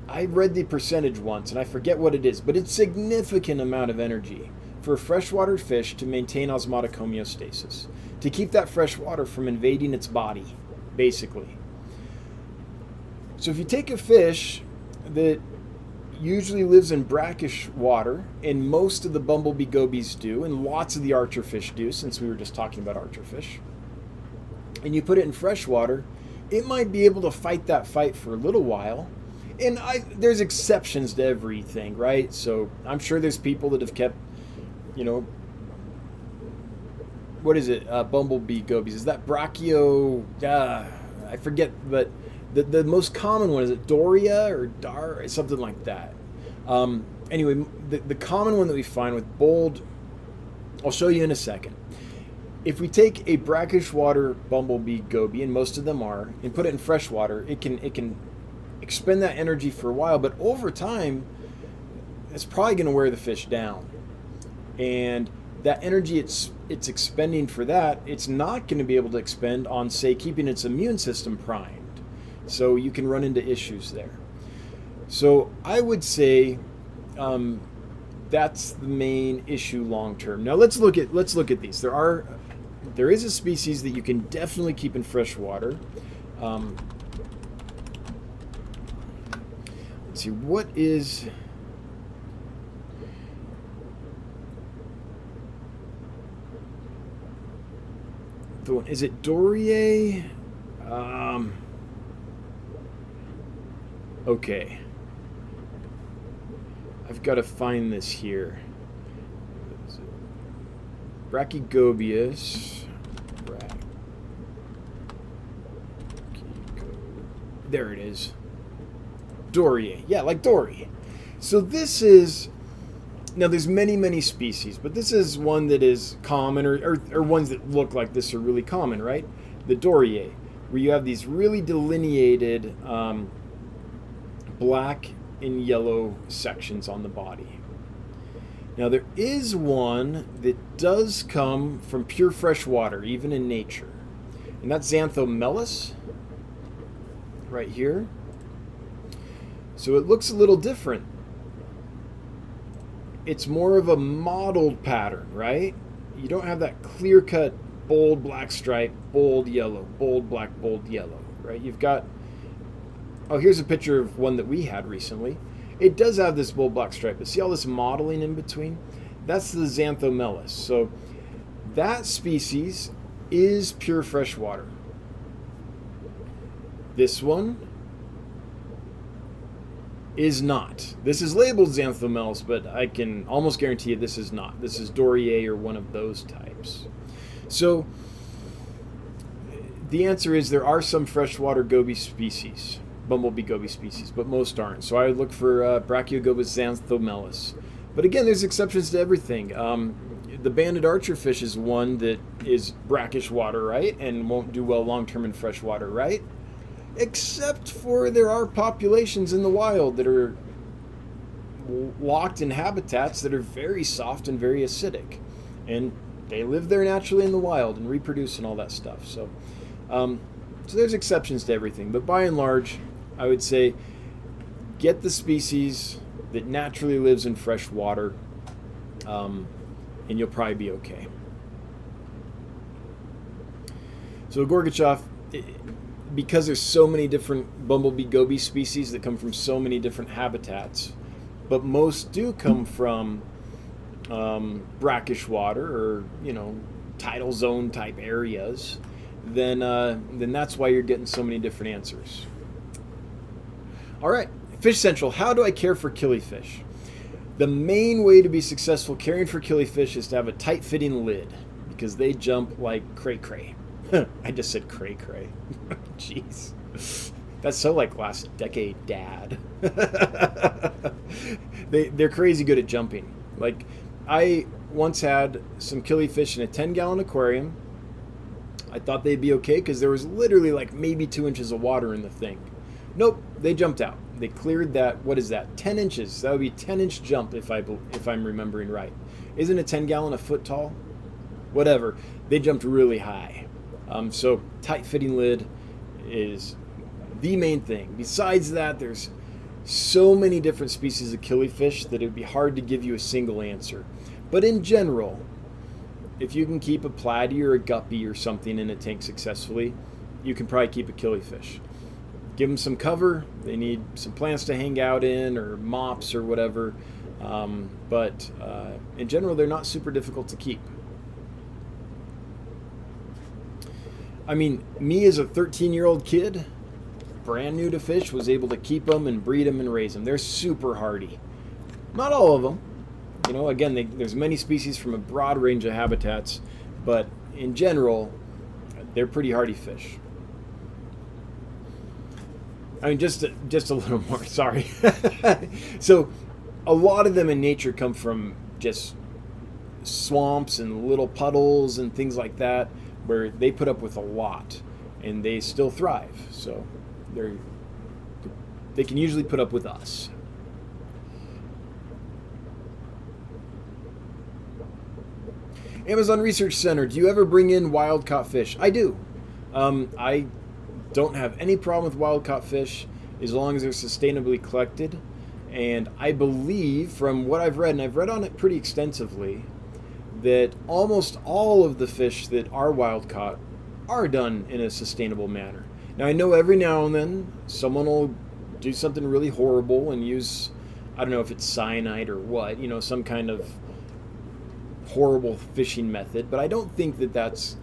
I read the percentage once, and I forget what it is, but it's a significant amount of energy for a freshwater fish to maintain osmotic homeostasis, to keep that fresh water from invading its body, basically. So if you take a fish that usually lives in brackish water, and most of the bumblebee gobies do, and lots of the archerfish do, since we were just talking about archerfish, and you put it in fresh water, it might be able to fight that fight for a little while. And there's exceptions to everything, right? So I'm sure there's people that have kept, what is it? Bumblebee gobies. Is that brachio? I forget, but the most common one, is it Doria or Dar, something like that. Anyway, the common one that we find with bold, I'll show you in a second. If we take a brackish water bumblebee goby, and most of them are, and put it in fresh water, it can expend that energy for a while, but over time, it's probably going to wear the fish down. And that energy it's expending for that, it's not going to be able to expend on, say, keeping its immune system primed. So you can run into issues there. So I would say that's the main issue long term. Now let's look at these. There is a species that you can definitely keep in fresh water. Let's see, what is the one? Is it Dorier? Okay. I've got to find this here. Brachygobius. There it is. Dorier. Yeah, like Dory. So this is... Now, there's many species, but this is one that is common, or ones that look like this are really common, right? The Dorier, where you have these really delineated black and yellow sections on the body. Now, there is one that does come from pure fresh water, even in nature, and that's Xanthomelis, right here. So it looks a little different. It's more of a mottled pattern, right? You don't have that clear-cut bold black stripe, bold yellow, bold black, bold yellow, right? You've got... Oh, here's a picture of one that we had recently. It does have this bold black stripe, but see all this mottling in between? That's the Xanthomelis. So that species is pure freshwater. This one is not. This is labeled Xanthomelis, but I can almost guarantee you this is not. This is Dorier or one of those types. So the answer is there are some freshwater goby species, bumblebee goby species, but most aren't. So I would look for Brachiogobus xanthomelis. But again, there's exceptions to everything. The banded archerfish is one that is brackish water, right, and won't do well long-term in fresh water, right? Except for there are populations in the wild that are locked in habitats that are very soft and very acidic, and they live there naturally in the wild and reproduce and all that stuff. So there's exceptions to everything, but by and large, I would say get the species that naturally lives in fresh water, and you'll probably be okay. So Gorgachev, because there's so many different bumblebee goby species that come from so many different habitats, but most do come from brackish water or, tidal zone type areas, then that's why you're getting so many different answers. All right, Fish Central, how do I care for killifish? The main way to be successful caring for killifish is to have a tight-fitting lid, because they jump like cray-cray. I just said cray-cray. Jeez. That's so like last decade, Dad. They're crazy good at jumping. Like, I once had some killifish in a 10-gallon aquarium. I thought they'd be okay because there was literally like maybe 2 inches of water in the thing. Nope, they jumped out. They cleared that, what is that, 10 inches. That would be a 10-inch jump if I'm remembering right. Isn't a 10-gallon a foot tall? Whatever. They jumped really high. So tight-fitting lid is the main thing. Besides that, there's so many different species of killifish that it would be hard to give you a single answer. But in general, if you can keep a platy or a guppy or something in a tank successfully, you can probably keep a killifish. Give them some cover. They need some plants to hang out in or mops or whatever. But in general, they're not super difficult to keep. I mean, me as a 13-year-old kid, brand new to fish, was able to keep them and breed them and raise them. They're super hardy. Not all of them. Again, there's many species from a broad range of habitats, but in general, they're pretty hardy fish. I mean, just a little more, sorry. So, a lot of them in nature come from just swamps and little puddles and things like that, where they put up with a lot, and they still thrive. So, they can usually put up with us. Amazon Research Center, do you ever bring in wild-caught fish? I do. I don't have any problem with wild-caught fish as long as they're sustainably collected. And I believe, from what I've read, and I've read on it pretty extensively, that almost all of the fish that are wild-caught are done in a sustainable manner. Now, I know every now and then someone will do something really horrible and use, I don't know if it's cyanide or what, some kind of horrible fishing method, but I don't think that that's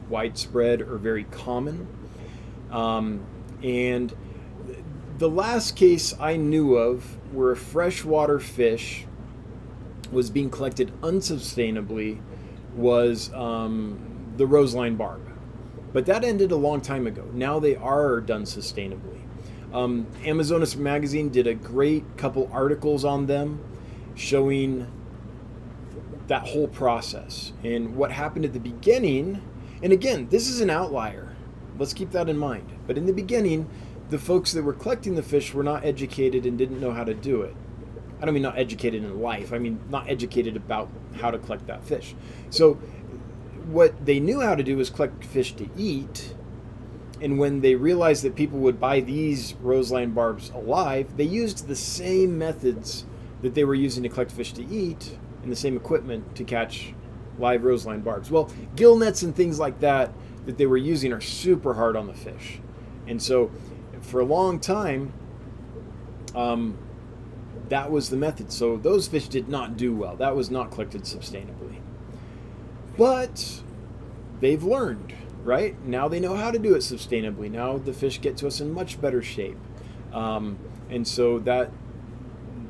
widespread or very common. And the last case I knew of where a freshwater fish was being collected unsustainably was the roseline barb. But that ended a long time ago. Now they are done sustainably. Amazonas Magazine did a great couple articles on them showing that whole process and what happened at the beginning. And again, this is an outlier. Let's keep that in mind. But in the beginning, the folks that were collecting the fish were not educated and didn't know how to do it. I don't mean not educated in life. I mean not educated about how to collect that fish. So what they knew how to do was collect fish to eat. And when they realized that people would buy these roseline barbs alive, they used the same methods that they were using to collect fish to eat and the same equipment to catch live roseline barbs. Well, gill nets and things like that they were using are super hard on the fish. And so for a long time, that was the method. So those fish did not do well. That was not collected sustainably. But they've learned, right? Now they know how to do it sustainably. Now the fish get to us in much better shape. And so that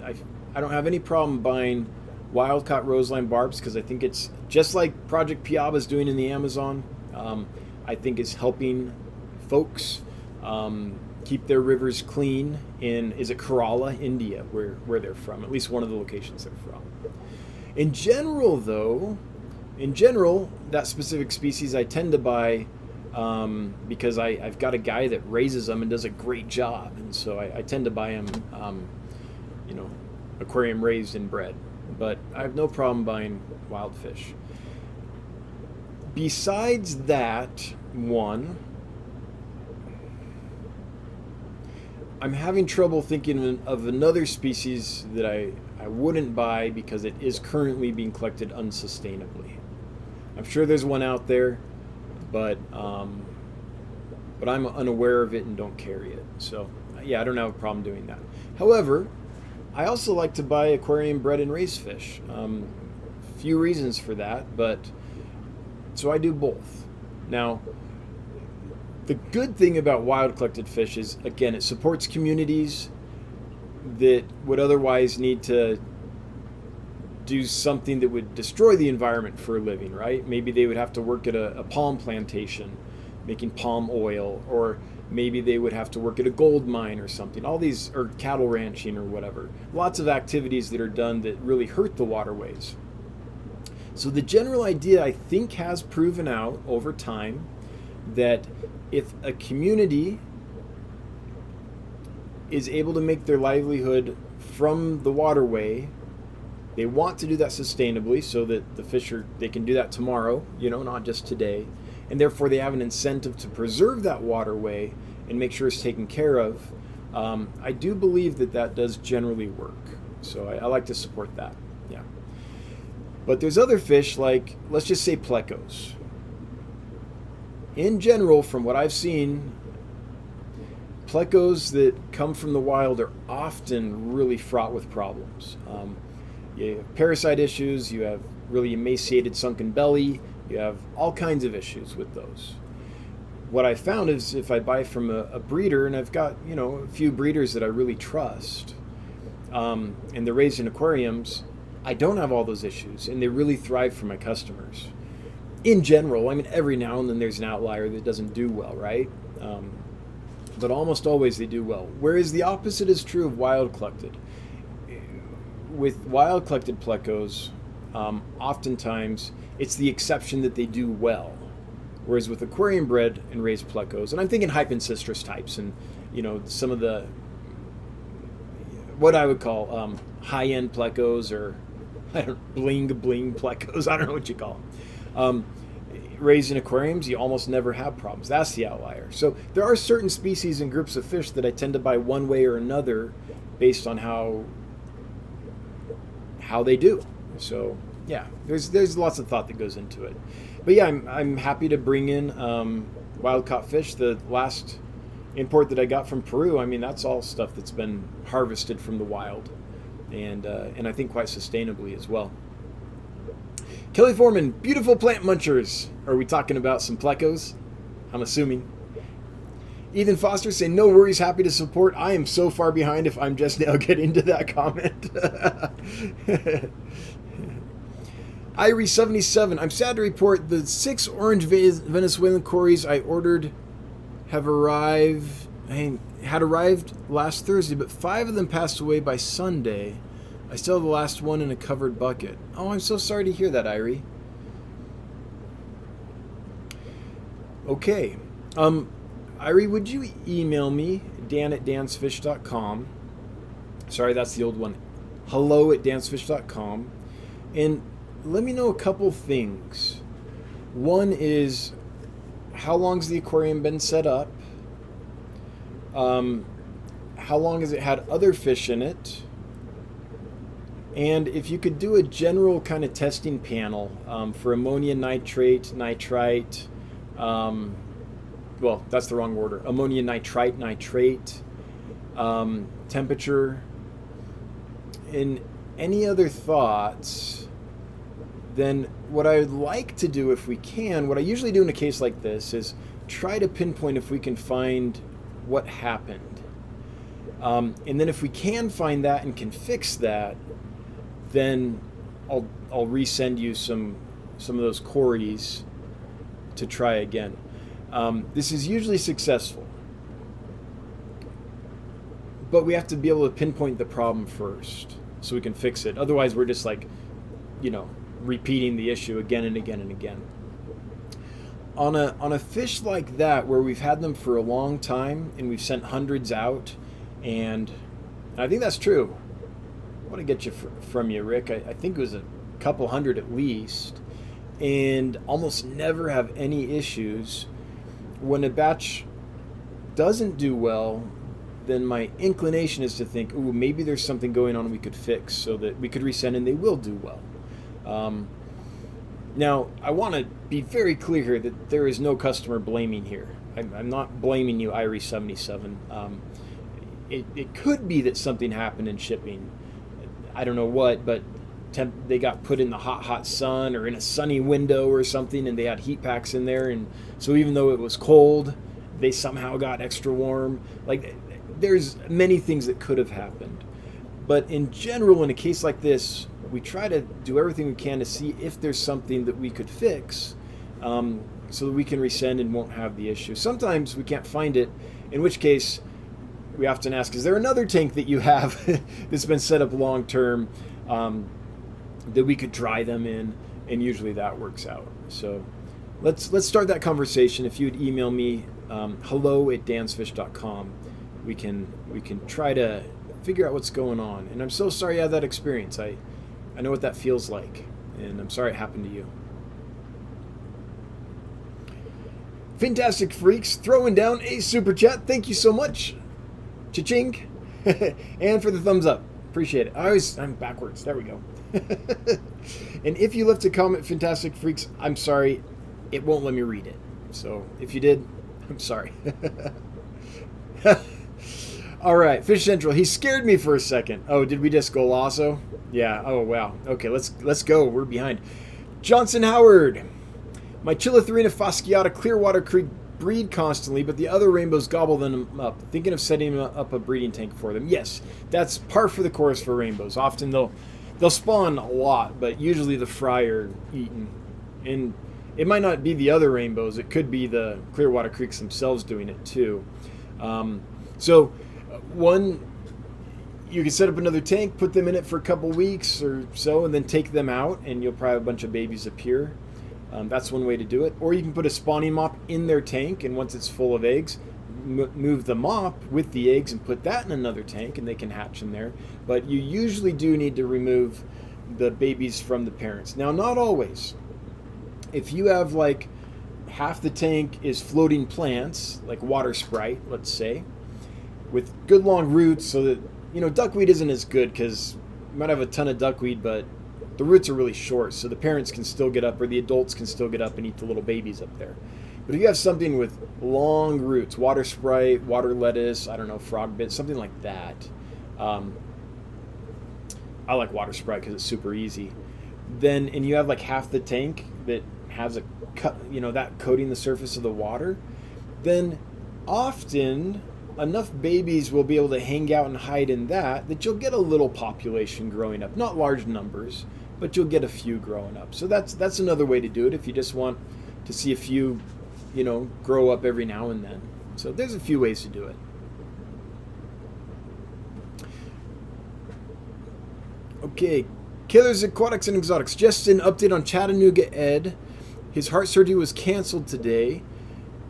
I don't have any problem buying wild-caught roseline barbs, because I think it's just like Project Piaba is doing in the Amazon. I think it's helping folks keep their rivers clean in, is it Kerala, India, where they're from, at least one of the locations they're from. In general, though, that specific species I tend to buy because I've got a guy that raises them and does a great job, and so I tend to buy them, aquarium raised and bred. But I have no problem buying wild fish. Besides that one, I'm having trouble thinking of another species that I wouldn't buy because it is currently being collected unsustainably. I'm sure there's one out there, but I'm unaware of it and don't carry it. So yeah, I don't have a problem doing that. However, I also like to buy aquarium bred and raised fish. few reasons for that, but so I do both. Now, the good thing about wild collected fish is, again, it supports communities that would otherwise need to do something that would destroy the environment for a living, right? Maybe they would have to work at a palm plantation making palm oil, or maybe they would have to work at a gold mine or something. All these, or cattle ranching or whatever. Lots of activities that are done that really hurt the waterways. So the general idea, I think, has proven out over time that if a community is able to make their livelihood from the waterway, they want to do that sustainably so that the fish they can do that tomorrow, not just today. And therefore they have an incentive to preserve that waterway and make sure it's taken care of. I do believe that does generally work. So I like to support that, yeah. But there's other fish like, let's just say plecos. In general, from what I've seen, plecos that come from the wild are often really fraught with problems. You have parasite issues, you have really emaciated sunken belly, you have all kinds of issues with those. What I found is if I buy from a breeder, and I've got a few breeders that I really trust, and they're raised in aquariums, I don't have all those issues, and they really thrive for my customers. In general, every now and then there's an outlier that doesn't do well, right? But almost always they do well. Whereas the opposite is true of wild collected. With wild collected plecos, oftentimes it's the exception that they do well. Whereas with aquarium bred and raised plecos, and I'm thinking hypensistrus types and some of the what I would call high-end plecos, or bling plecos, I don't know what you call them. Raised in aquariums, you almost never have problems. That's the outlier. So there are certain species and groups of fish that I tend to buy one way or another based on how they do. So yeah, there's lots of thought that goes into it. But yeah, I'm happy to bring in wild caught fish. The last import that I got from Peru, that's all stuff that's been harvested from the wild, and I think quite sustainably as well. Kelly Foreman, beautiful plant munchers. Are we talking about some plecos? I'm assuming. Ethan Foster saying, no worries, happy to support. I am so far behind if I'm just now getting to that comment. Irie77, I'm sad to report the 6 orange Venezuelan cories I ordered had arrived last Thursday, but 5 of them passed away by Sunday. I still have the last one in a covered bucket. Oh, I'm so sorry to hear that, Irie. Okay. Irie, would you email me, dan@dansfish.com. Sorry, that's the old one. hello@dansfish.com. And let me know a couple things. One is, how long's the aquarium been set up? How long has it had other fish in it? And if you could do a general kind of testing panel for ammonia nitrate, nitrite, well, that's the wrong order. Ammonia nitrite, nitrate, temperature, and any other thoughts, then what I would like to do, if we can, what I usually do in a case like this is try to pinpoint if we can find what happened. And then if we can find that and can fix that, then I'll resend you some of those cories to try again. This is usually successful, but we have to be able to pinpoint the problem first so we can fix it. Otherwise, we're just repeating the issue again and again and again. On a fish like that, where we've had them for a long time and we've sent hundreds out, and I think that's true. I want to get you from you, Rick. I think it was a couple hundred at least, and almost never have any issues. When a batch doesn't do well, then my inclination is to think, ooh, maybe there's something going on we could fix so that we could resend and they will do well. Now, I want to be very clear here that there is no customer blaming here. I'm not blaming you, Irie77. It could be that something happened in shipping. I don't know what, but they got put in the hot sun or in a sunny window or something, and they had heat packs in there, and so even though it was cold, they somehow got extra warm. Like, there's many things that could have happened. But in general, in a case like this, we try to do everything we can to see if there's something that we could fix, so that we can resend and won't have the issue. Sometimes we can't find it, in which case we often ask, is there another tank that you have that's been set up long term that we could try them in? And usually that works out. So let's start that conversation. If you'd email me, hello@dansfish.com, we can try to figure out what's going on. And I'm so sorry you had that experience. I know what that feels like, and I'm sorry it happened to you. Fantastic Freaks throwing down a super chat. Thank you so much. Cha-ching. And for the thumbs up. Appreciate it. I'm backwards. There we go. And if you left a comment, Fantastic Freaks, I'm sorry. It won't let me read it. So if you did, I'm sorry. All right, Fish Central. He scared me for a second. Oh, did we just go Lasso? Yeah. Oh, wow. Okay, let's go. We're behind. Johnson Howard. My Chilotherina fasciata Clearwater Creek breed constantly, but the other rainbows gobble them up. Thinking of setting up a breeding tank for them. Yes, that's par for the course for rainbows. Often they'll spawn a lot, but usually the fry are eaten. And it might not be the other rainbows. It could be the Clearwater Creeks themselves doing it too. So you can set up another tank, put them in it for a couple weeks or so, and then take them out, and you'll probably have a bunch of babies appear. That's one way to do it. Or you can put a spawning mop in their tank, and once it's full of eggs, move the mop with the eggs and put that in another tank, and they can hatch in there. But you usually do need to remove the babies from the parents. Now, not always. If you have like half the tank is floating plants, like water sprite, let's say, with good long roots, so that, duckweed isn't as good because you might have a ton of duckweed, but the roots are really short, so the parents can still get up, or the adults can still get up and eat the little babies up there. But if you have something with long roots, water sprite, water lettuce, I don't know, frog bit, something like that. I like water sprite because it's super easy. And you have like half the tank that has a cut, that coating the surface of the water, then often enough babies will be able to hang out and hide in that you'll get a little population growing up. Not large numbers, but you'll get a few growing up. So that's another way to do it if you just want to see a few, grow up every now and then. So there's a few ways to do it. Okay, Killers, Aquatics, and Exotics. Just an update on Chattanooga Ed. His heart surgery was canceled today.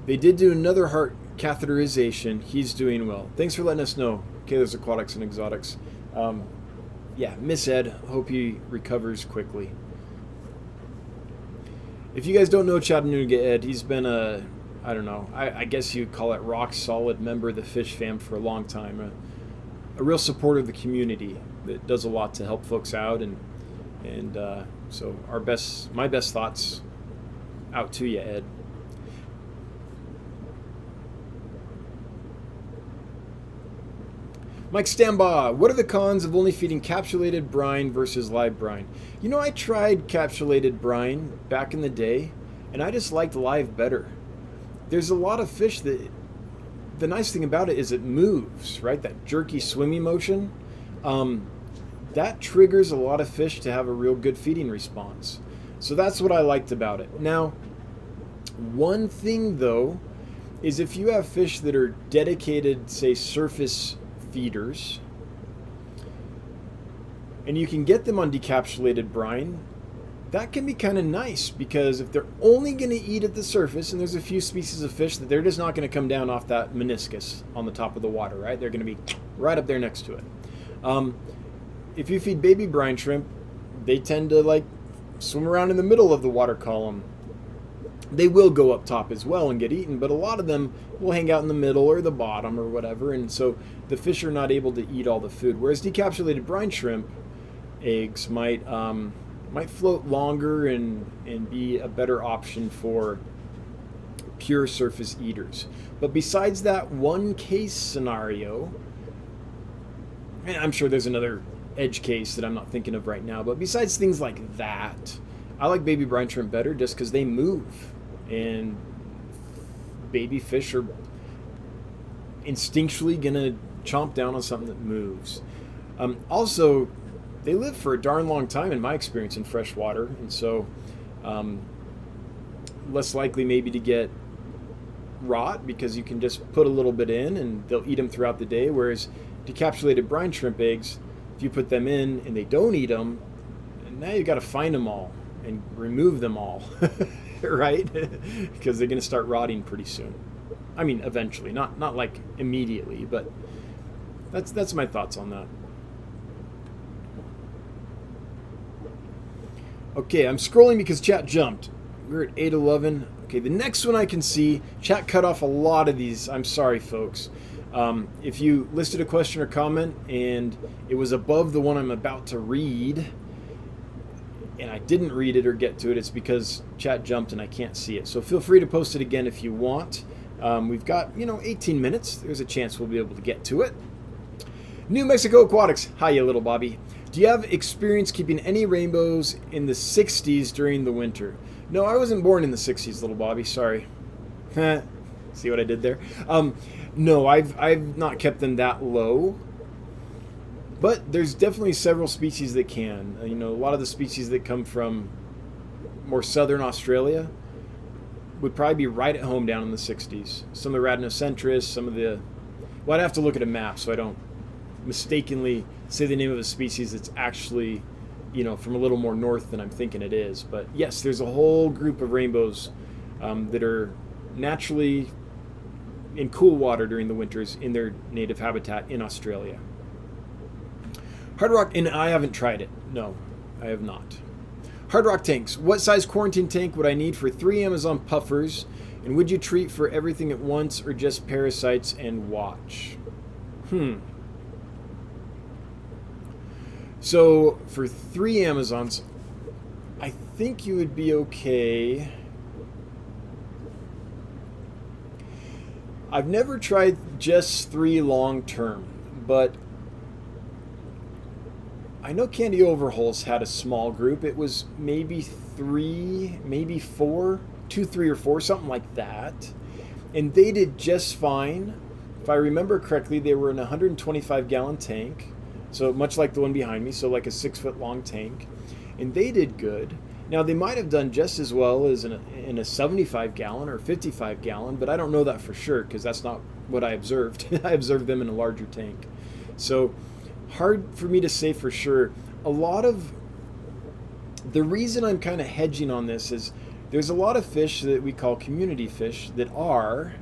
They did do another heart catheterization. He's doing well. Thanks for letting us know, Killers, Aquatics, and Exotics. Yeah, Miss Ed, hope he recovers quickly. If you guys don't know Chattanooga Ed, he's been I guess you'd call it rock solid member of the fish fam for a long time. A real supporter of the community that does a lot to help folks out, and so my best thoughts out to you, Ed. Mike Stambaugh, what are the cons of only feeding capsulated brine versus live brine? I tried capsulated brine back in the day, and I just liked live better. There's a lot of fish that, the nice thing about it is it moves, right? That jerky swimming motion, that triggers a lot of fish to have a real good feeding response. So that's what I liked about it. Now, one thing though, is if you have fish that are dedicated, say, surface feeders, and you can get them on decapsulated brine, that can be kind of nice, because if they're only going to eat at the surface, and there's a few species of fish that they're just not going to come down off that meniscus on the top of the water, right? They're going to be right up there next to it. If you feed baby brine shrimp, they tend to swim around in the middle of the water column. They will go up top as well and get eaten, but a lot of them will hang out in the middle or the bottom or whatever, and so the fish are not able to eat all the food. Whereas decapsulated brine shrimp eggs might float longer and be a better option for pure surface eaters. But besides that one case scenario, and I'm sure there's another edge case that I'm not thinking of right now. But besides things like that, I like baby brine shrimp better just because they move, and baby fish are instinctually gonna chomp down on something that moves. Also, they live for a darn long time in my experience in fresh water, and so less likely maybe to get rot because you can just put a little bit in and they'll eat them throughout the day. Whereas decapsulated brine shrimp eggs, if you put them in and they don't eat them, now you got to find them all and remove them all, right? Because they're going to start rotting pretty soon. I mean, eventually, not like immediately, but that's my thoughts on that. Okay, I'm scrolling because chat jumped. We're at 8:11. Okay, the next one I can see, chat cut off a lot of these. I'm sorry, folks. If you listed a question or comment and it was above the one I'm about to read, and I didn't read it or get to it, it's because chat jumped and I can't see it. So feel free to post it again if you want. We've got, 18 minutes. There's a chance we'll be able to get to it. New Mexico Aquatics. Hiya, little Bobby. Do you have experience keeping any rainbows in the 60s during the winter? No, I wasn't born in the 60s, little Bobby. Sorry. See what I did there? No, I've not kept them that low. But there's definitely several species that can. A lot of the species that come from more southern Australia would probably be right at home down in the 60s. Some of the Radnocentris, some of the... Well, I'd have to look at a map so I don't mistakenly say the name of a species that's actually, from a little more north than I'm thinking it is. But yes, there's a whole group of rainbows that are naturally in cool water during the winters in their native habitat in Australia. Hard rock, and I haven't tried it. No, I have not. Hard rock tanks. What size quarantine tank would I need for 3 Amazon puffers? And would you treat for everything at once or just parasites and watch? So for 3 Amazons, I think you would be okay. I've never tried just 3 long term, but I know Candy Overholes had a small group. It was maybe 3, maybe 4, 2, 3, or 4, something like that. And they did just fine. If I remember correctly, they were in a 125-gallon tank. So much like the one behind me, so like a 6-foot long tank. And they did good. Now, they might have done just as well as in a 75-gallon or 55-gallon, but I don't know that for sure because that's not what I observed. I observed them in a larger tank. So hard for me to say for sure. A lot of the reason I'm kind of hedging on this is there's a lot of fish that we call community fish that are,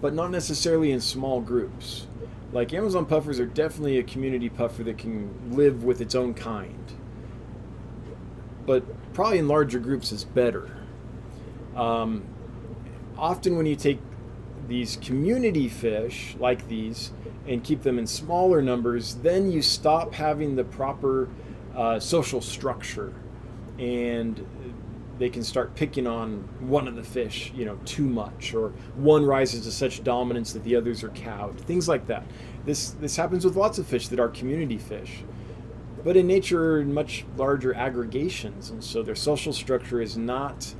but not necessarily in small groups. Like Amazon puffers are definitely a community puffer that can live with its own kind. But probably in larger groups is better. Often when you take these community fish like these and keep them in smaller numbers, then you stop having the proper social structure, and they can start picking on one of the fish, too much, or one rises to such dominance that the others are cowed. Things like that. This happens with lots of fish that are community fish, but in nature are in much larger aggregations, and so their social structure is not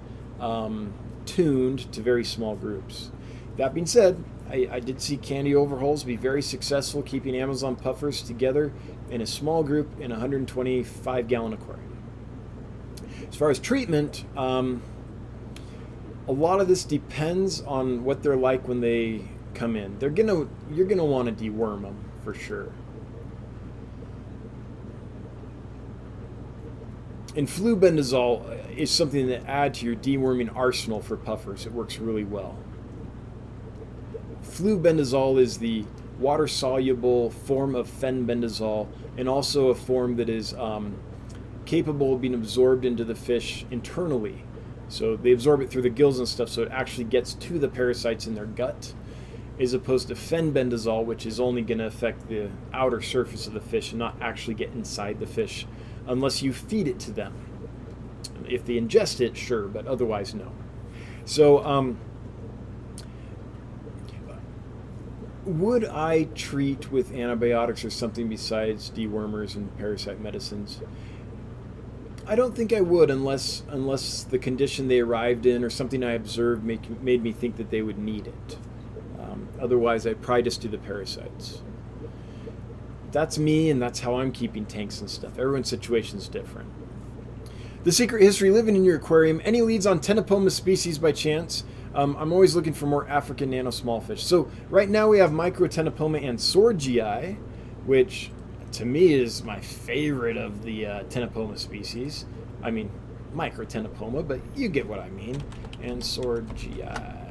tuned to very small groups. That being said, I did see Candy Overholes be very successful keeping Amazon puffers together in a small group in a 125-gallon aquarium. As far as treatment, a lot of this depends on what they're like when they come in. You're gonna want to deworm them for sure. And flubendazole is something that adds to your deworming arsenal for puffers. It works really well. Flubendazole is the water-soluble form of fenbendazole, and also a form that is capable of being absorbed into the fish internally. So they absorb it through the gills and stuff, so it actually gets to the parasites in their gut, as opposed to fenbendazole, which is only going to affect the outer surface of the fish and not actually get inside the fish unless you feed it to them. If they ingest it, sure, but otherwise, no. So Would I treat with antibiotics or something besides dewormers and parasite medicines? I don't think I would unless the condition they arrived in or something I observed made me think that they would need it. Otherwise, I'd probably just do the parasites. That's me, and that's how I'm keeping tanks and stuff. Everyone's situation's different. The secret history living in your aquarium. Any leads on Tenopoma species by chance? I'm always looking for more African nano small fish. So right now we have Microtenopoma and Sorgii, which to me is my favorite of the Tenopoma species. I mean, Microtenopoma, but you get what I mean. And Sorgii.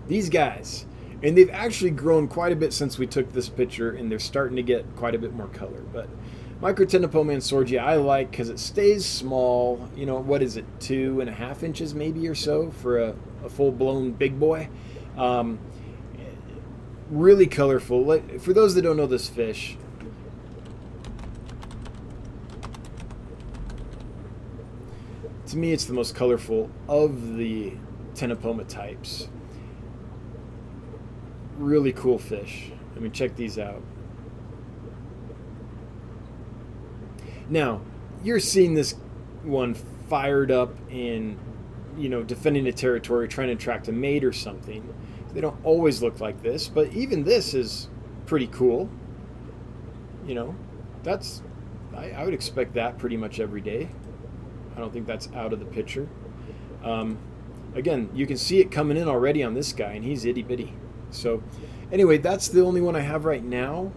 These guys. And they've actually grown quite a bit since we took this picture, and they're starting to get quite a bit more color. But Microtenopoma and Sorgii I like because it stays small. You know, what is it, 2.5 inches maybe or so for a full-blown big boy. Really colorful. For those that don't know this fish, to me it's the most colorful of the Tenopoma types. Really cool fish. I mean, check these out. Now, you're seeing this one fired up and, you know, defending a territory, trying to attract a mate or something. They don't always look like this, but even this is pretty cool. You know, that's, I would expect that pretty much every day. I don't think that's out of the picture. Again, you can see it coming in already on this guy, and he's itty bitty. So anyway, that's the only one I have right now,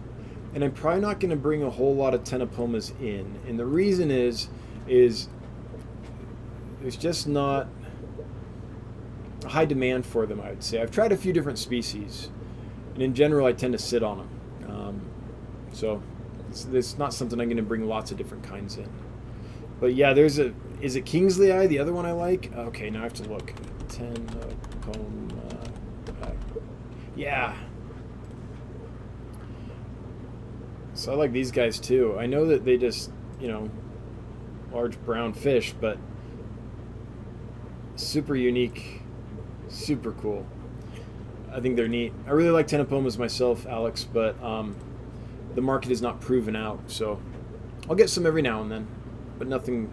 and I'm probably not going to bring a whole lot of Tenopomas in. And the reason is there's just not a high demand for them, I would say. I've tried a few different species, and in general I tend to sit on them. So it's not something I'm going to bring lots of different kinds in. But yeah, is it Kingsley Eye, the other one I like? Okay, now I have to look. Tenopoma. Yeah. So I like these guys too. I know that they just, you know, large brown fish, but super unique, super cool. I think they're neat. I really like Tenopomas myself, Alex, but the market is not proven out, so I'll get some every now and then, but nothing.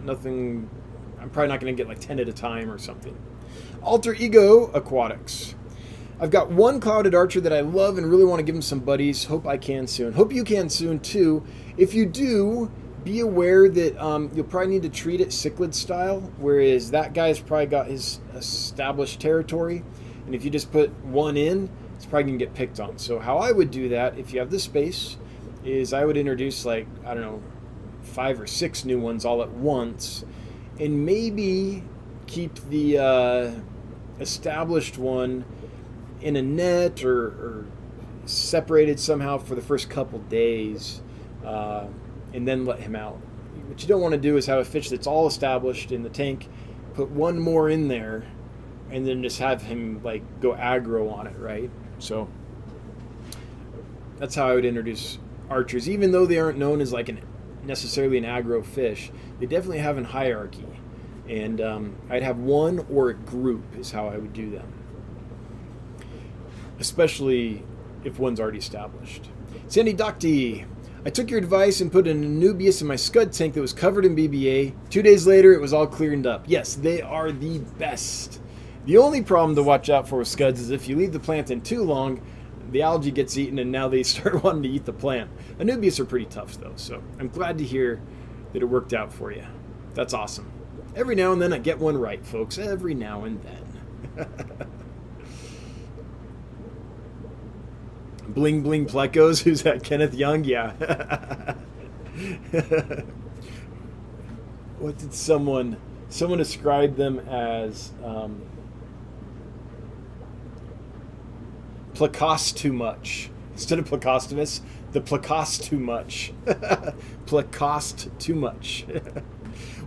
I'm probably not going to get like 10 at a time or something. Alter Ego Aquatics. I've got one clouded archer that I love and really want to give him some buddies. Hope I can soon. Hope you can soon too. If you do, be aware that you'll probably need to treat it cichlid style, whereas that guy's probably got his established territory. And if you just put one in, it's probably going to get picked on. So how I would do that, if you have the space, is I would introduce like, I don't know, 5 or 6 new ones all at once. And maybe keep the established one in a net or separated somehow for the first couple days, and then let him out. What you don't want to do is have a fish that's all established in the tank, put one more in there, and then just have him like go aggro on it, right? So that's how I would introduce archers. Even though they aren't known as like necessarily an aggro fish, they definitely have a hierarchy. And I'd have one or a group is how I would do them, especially if one's already established. Sandy Docty, I took your advice and put an Anubias in my scud tank that was covered in BBA. 2 days later, it was all cleared up. Yes, they are the best. The only problem to watch out for with scuds is if you leave the plant in too long, the algae gets eaten and now they start wanting to eat the plant. Anubias are pretty tough though, so I'm glad to hear that it worked out for you. That's awesome. Every now and then I get one right, folks. Every now and then. Bling Bling Plecos, who's that? Kenneth Young? Yeah. What did someone describe them as? Placos too much. Instead of Placostomus, the Placos too much. Placost too much.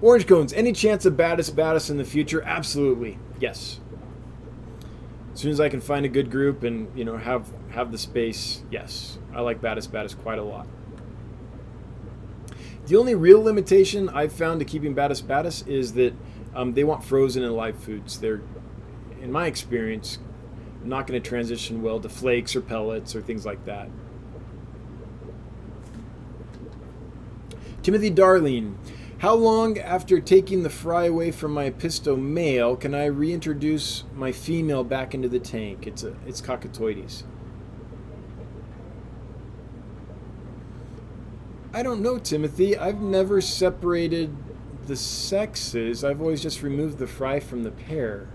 Orange cones, any chance of Batis in the future? Absolutely, yes. As soon as I can find a good group and, you know, have the space, yes. I like Batis quite a lot. The only real limitation I've found to keeping Batis is that they want frozen and live foods. They're, in my experience, not going to transition well to flakes or pellets or things like that. Timothy Darling, how long after taking the fry away from my Episto male can I reintroduce my female back into the tank? It's Cockatoides. I don't know, Timothy. I've never separated the sexes. I've always just removed the fry from the pair.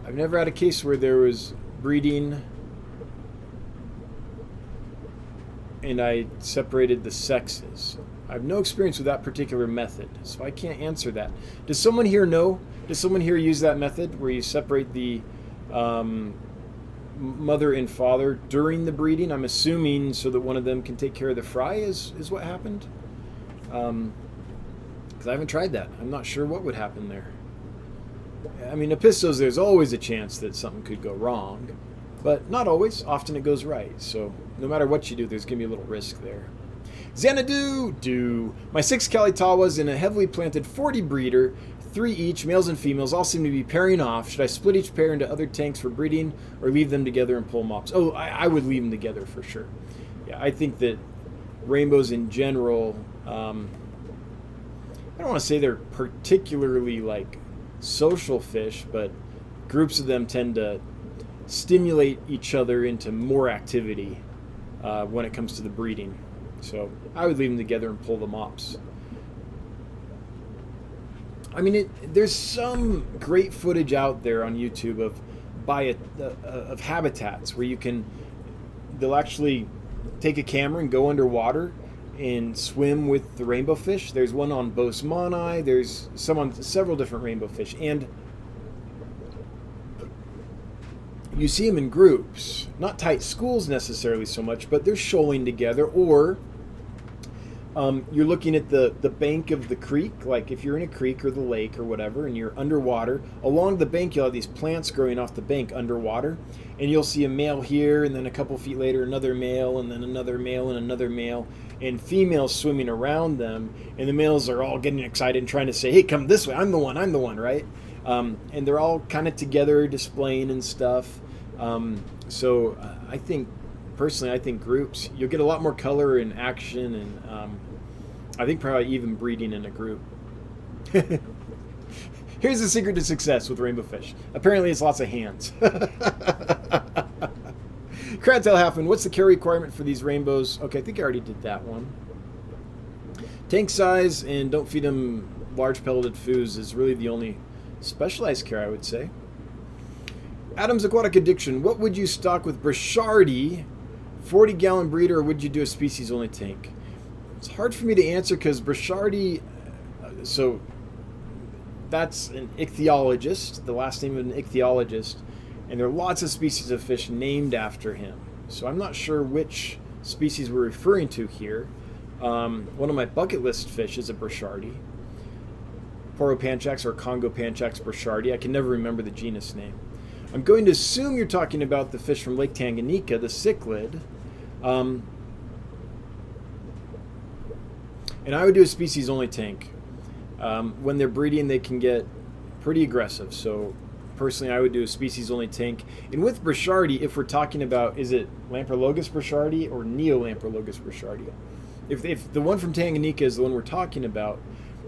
I've never had a case where there was breeding and I separated the sexes. I have no experience with that particular method, so I can't answer that. Does someone here know? Does someone here use that method where you separate the mother and father during the breeding? I'm assuming so that one of them can take care of the fry is what happened. Because I haven't tried that. I'm not sure what would happen there. I mean, Epistos, there's always a chance that something could go wrong, but not always. Often it goes right. So no matter what you do, there's going to be a little risk there. Xanadu, my 6 Cali Tawas in a heavily planted 40 breeder, 3 each, males and females, all seem to be pairing off. Should I split each pair into other tanks for breeding or leave them together and pull mops? Oh, I would leave them together for sure. Yeah, I think that rainbows in general, I don't want to say they're particularly like social fish, but groups of them tend to stimulate each other into more activity when it comes to the breeding. So I would leave them together and pull the mops. I mean, there's some great footage out there on YouTube of habitats where they'll actually take a camera and go underwater and swim with the rainbow fish. There's one on Bosemani. There's some on several different rainbow fish, and you see them in groups, not tight schools necessarily so much, but they're shoaling together, or you're looking at the bank of the creek, like if you're in a creek or the lake or whatever, and you're underwater. Along the bank, you'll have these plants growing off the bank underwater, and you'll see a male here, and then a couple feet later, another male, and then another male, and another male, and females swimming around them, and the males are all getting excited and trying to say, hey, come this way, I'm the one, right? And they're all kind of together displaying and stuff. So I think, personally, I think groups, you'll get a lot more color and action, and I think probably even breeding in a group. Here's the secret to success with rainbow fish. Apparently it's lots of hands. Cradtail Halfman, what's the care requirement for these rainbows? Okay, I think I already did that one. Tank size, and don't feed them large pelleted foods is really the only specialized care, I would say. Adam's Aquatic Addiction, what would you stock with Brichardi, 40-gallon breeder, or would you do a species-only tank? It's hard for me to answer because Brichardi, so that's an ichthyologist, the last name of an ichthyologist, and there are lots of species of fish named after him. So I'm not sure which species we're referring to here. One of my bucket list fish is a Brichardi. Poropanchax or Congo Panchax Brichardi. I can never remember the genus name. I'm going to assume you're talking about the fish from Lake Tanganyika, the cichlid. And I would do a species-only tank. When they're breeding, they can get pretty aggressive. So personally, I would do a species-only tank. And with Brichardi, if we're talking about, is it Lamprologus Brichardi or Neolamprologus Brichardi? If the one from Tanganyika is the one we're talking about,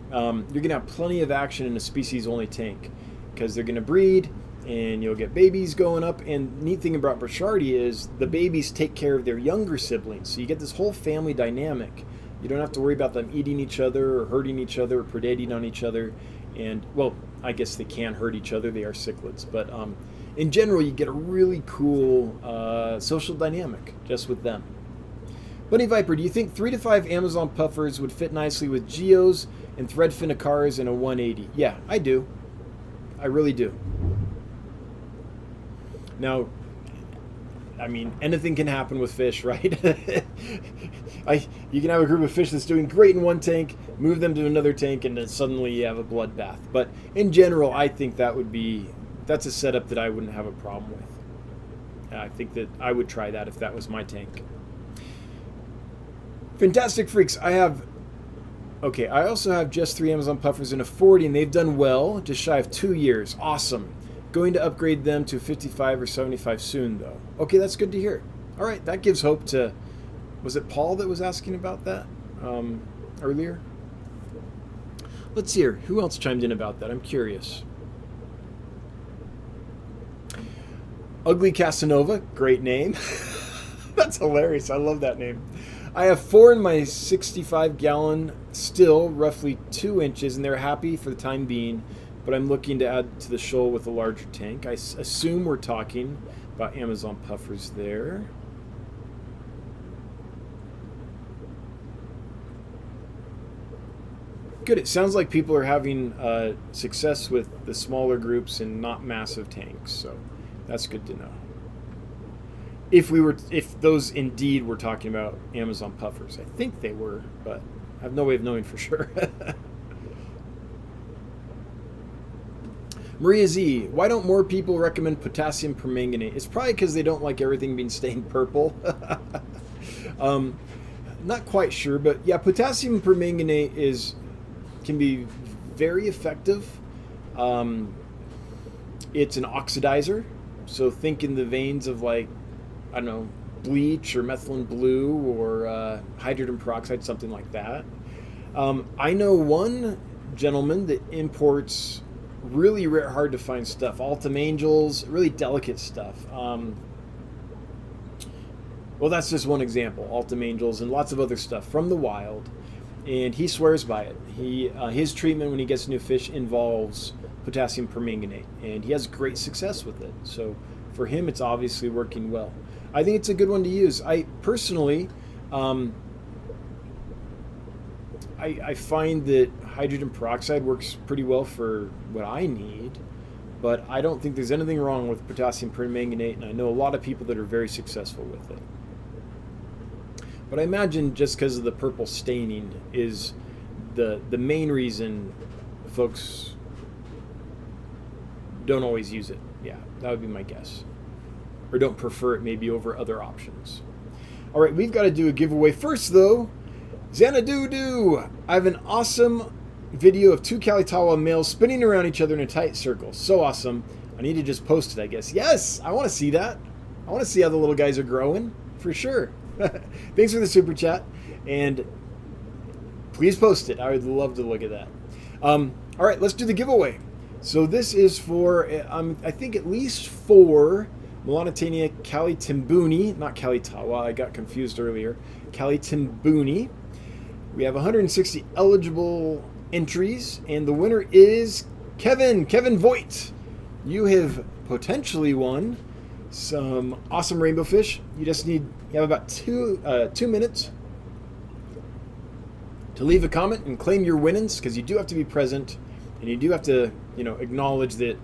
you're going to have plenty of action in a species-only tank because they're going to breed, and you'll get babies going up. And the neat thing about Brichardi is the babies take care of their younger siblings. So you get this whole family dynamic. You don't have to worry about them eating each other or hurting each other or predating on each other. And, well, I guess they can hurt each other. They are cichlids. But in general, you get a really cool social dynamic just with them. Bunny Viper, do you think 3 to 5 Amazon puffers would fit nicely with geos and threadfin acaras in a 180? Yeah, I do. I really do. Now, I mean, anything can happen with fish, right? You can have a group of fish that's doing great in one tank, move them to another tank, and then suddenly you have a bloodbath. But in general, I think that's a setup that I wouldn't have a problem with. I think that I would try that if that was my tank. Fantastic Freaks, I also have just 3 Amazon puffers in a 40, and they've done well, just shy of 2 years. Awesome. Going to upgrade them to 55 or 75 soon, though. Okay, that's good to hear. All right, that gives hope to... Was it Paul that was asking about that earlier? Let's see here. Who else chimed in about that? I'm curious. Ugly Casanova, great name. That's hilarious. I love that name. I have 4 in my 65-gallon still, roughly 2 inches, and they're happy for the time being, but I'm looking to add to the shoal with a larger tank. I assume we're talking about Amazon puffers there. Good. It sounds like people are having success with the smaller groups and not massive tanks, so that's good to know. If those indeed were talking about Amazon puffers, I think they were, but I have no way of knowing for sure. Maria Z, why don't more people recommend potassium permanganate? It's probably because they don't like everything being stained purple. Not quite sure, but yeah, potassium permanganate can be very effective. It's an oxidizer, so think in the veins of, like, I don't know, bleach or methylene blue or hydrogen peroxide, something like that. I know one gentleman that imports really rare, hard to find stuff, Altum Angels, really delicate stuff. Well, that's just one example, Altum Angels, and lots of other stuff from the wild, and he swears by it. His treatment when he gets new fish involves potassium permanganate, and he has great success with it. So for him, it's obviously working well. I think it's a good one to use. I personally, I find that hydrogen peroxide works pretty well for what I need, but I don't think there's anything wrong with potassium permanganate, and I know a lot of people that are very successful with it. But I imagine just because of the purple staining is the main reason folks don't always use it. Yeah, that would be my guess. Or don't prefer it maybe over other options. All right, we've got to do a giveaway. First, though, Xanadu. I have an awesome video of 2 Kalitawa males spinning around each other in a tight circle. So awesome. I need to just post it, I guess. Yes, I want to see that. I want to see how the little guys are growing, for sure. Thanks for the super chat, and please post it. I would love to look at that. All right, let's do the giveaway. So this is for, I think, at least 4 Melanotaenia Cali Timbuni, not Kalitawa, I got confused earlier. Cali Timbuni. We have 160 eligible entries, and the winner is Kevin Voigt. You have potentially won some awesome rainbow fish. You have about two minutes to leave a comment and claim your winnings, because you do have to be present, and you do have to, acknowledge that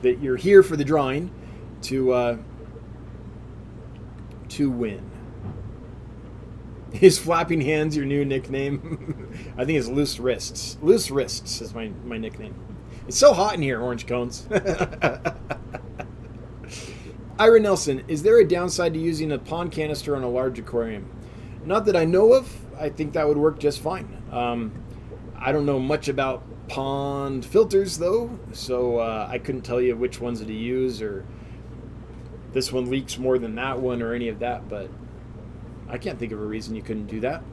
that you're here for the drawing to win. Is flapping hands your new nickname? I think it's loose wrists. Loose wrists is my nickname. It's so hot in here, orange cones. Ira Nelson, is there a downside to using a pond canister on a large aquarium? Not that I know of. I think that would work just fine. I don't know much about pond filters, though, so I couldn't tell you which ones to use, or this one leaks more than that one, or any of that, but I can't think of a reason you couldn't do that.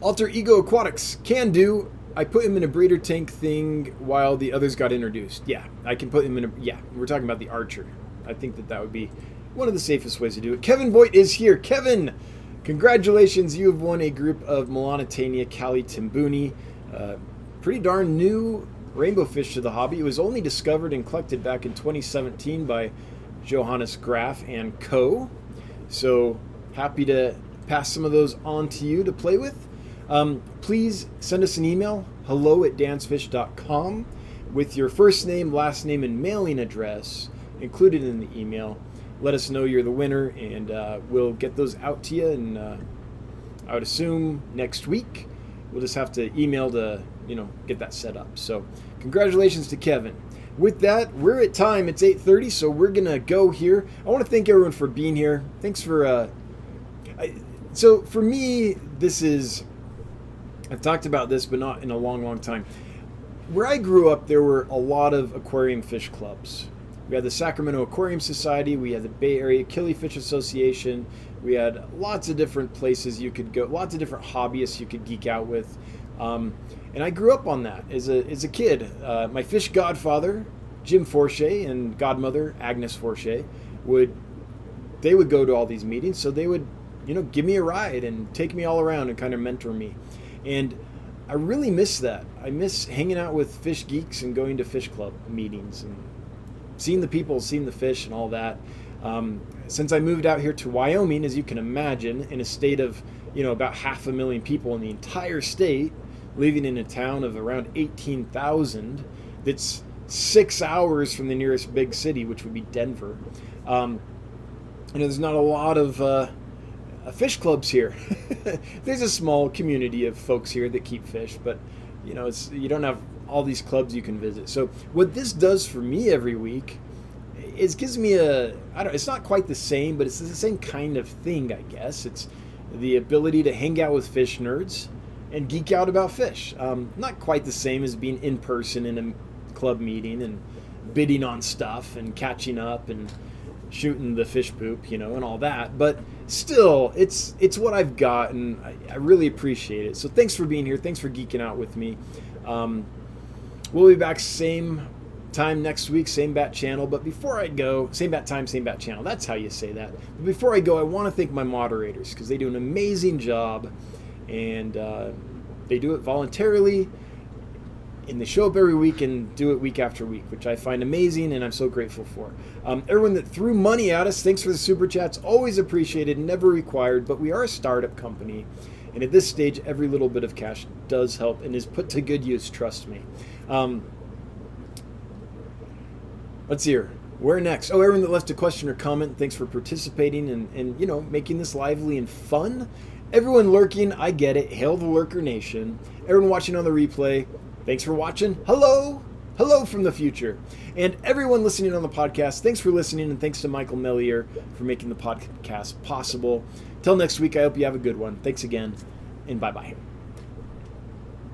Alter Ego Aquatics, can do. I put him in a breeder tank thing while the others got introduced. Yeah, I can put him in we're talking about the Archer. I think that would be one of the safest ways to do it. Kevin Voigt is here. Kevin, congratulations. You have won a group of Melanotaenia Cali Timbuni. Pretty darn new rainbow fish to the hobby. It was only discovered and collected back in 2017 by Johannes Graf and Co. So happy to pass some of those on to you to play with. Please send us an email, hello@dansfish.com, with your first name, last name, and mailing address included in the email. Let us know you're the winner, and we'll get those out to you. And I would assume next week. We'll just have to email to get that set up. So congratulations to Kevin. With that, we're at time. It's 8:30, so we're gonna go here. I want to thank everyone for being here. Thanks for. So for me, this is. I've talked about this, but not in a long time. where I grew up, there were a lot of aquarium fish clubs. We had the Sacramento Aquarium Society, we had the Bay Area Killifish Association, we had lots of different places you could go, lots of different hobbyists you could geek out with. And I grew up on that as a kid. My fish godfather, Jim Forche, and godmother, Agnes Forche, would go to all these meetings, so they would, give me a ride and take me all around and kind of mentor me. And I really miss that. I miss hanging out with fish geeks and going to fish club meetings and seeing the people, seeing the fish and all that. Since I moved out here to Wyoming, as you can imagine, in a state of, about 500,000 people in the entire state, living in a town of around 18,000, that's 6 hours from the nearest big city, which would be Denver. There's not a lot of fish clubs here. There's a small community of folks here that keep fish, but you don't have all these clubs you can visit. So what this does for me every week is gives me it's not quite the same, but it's the same kind of thing, I guess. It's the ability to hang out with fish nerds and geek out about fish. Not quite the same as being in person in a club meeting and bidding on stuff and catching up and shooting the fish poop, and all that. But still, it's what I've got, and I really appreciate it. So thanks for being here. Thanks for geeking out with me. We'll be back same time next week, same bat channel. But before I go, same bat time, same bat channel. That's how you say that. But before I go, I want to thank my moderators because they do an amazing job, and they do it voluntarily. And they show up every week and do it week after week, which I find amazing and I'm so grateful for. Everyone that threw money at us, thanks for the super chats. Always appreciated, never required, but we are a startup company. And at this stage, every little bit of cash does help and is put to good use, trust me. Let's see here. Where next? Oh, everyone that left a question or comment, thanks for participating and making this lively and fun. Everyone lurking, I get it. Hail the Lurker Nation. Everyone watching on the replay, thanks for watching. Hello from the future. And everyone listening on the podcast, thanks for listening, and thanks to Michael Mellier for making the podcast possible. Till next week, I hope you have a good one. Thanks again, and bye-bye.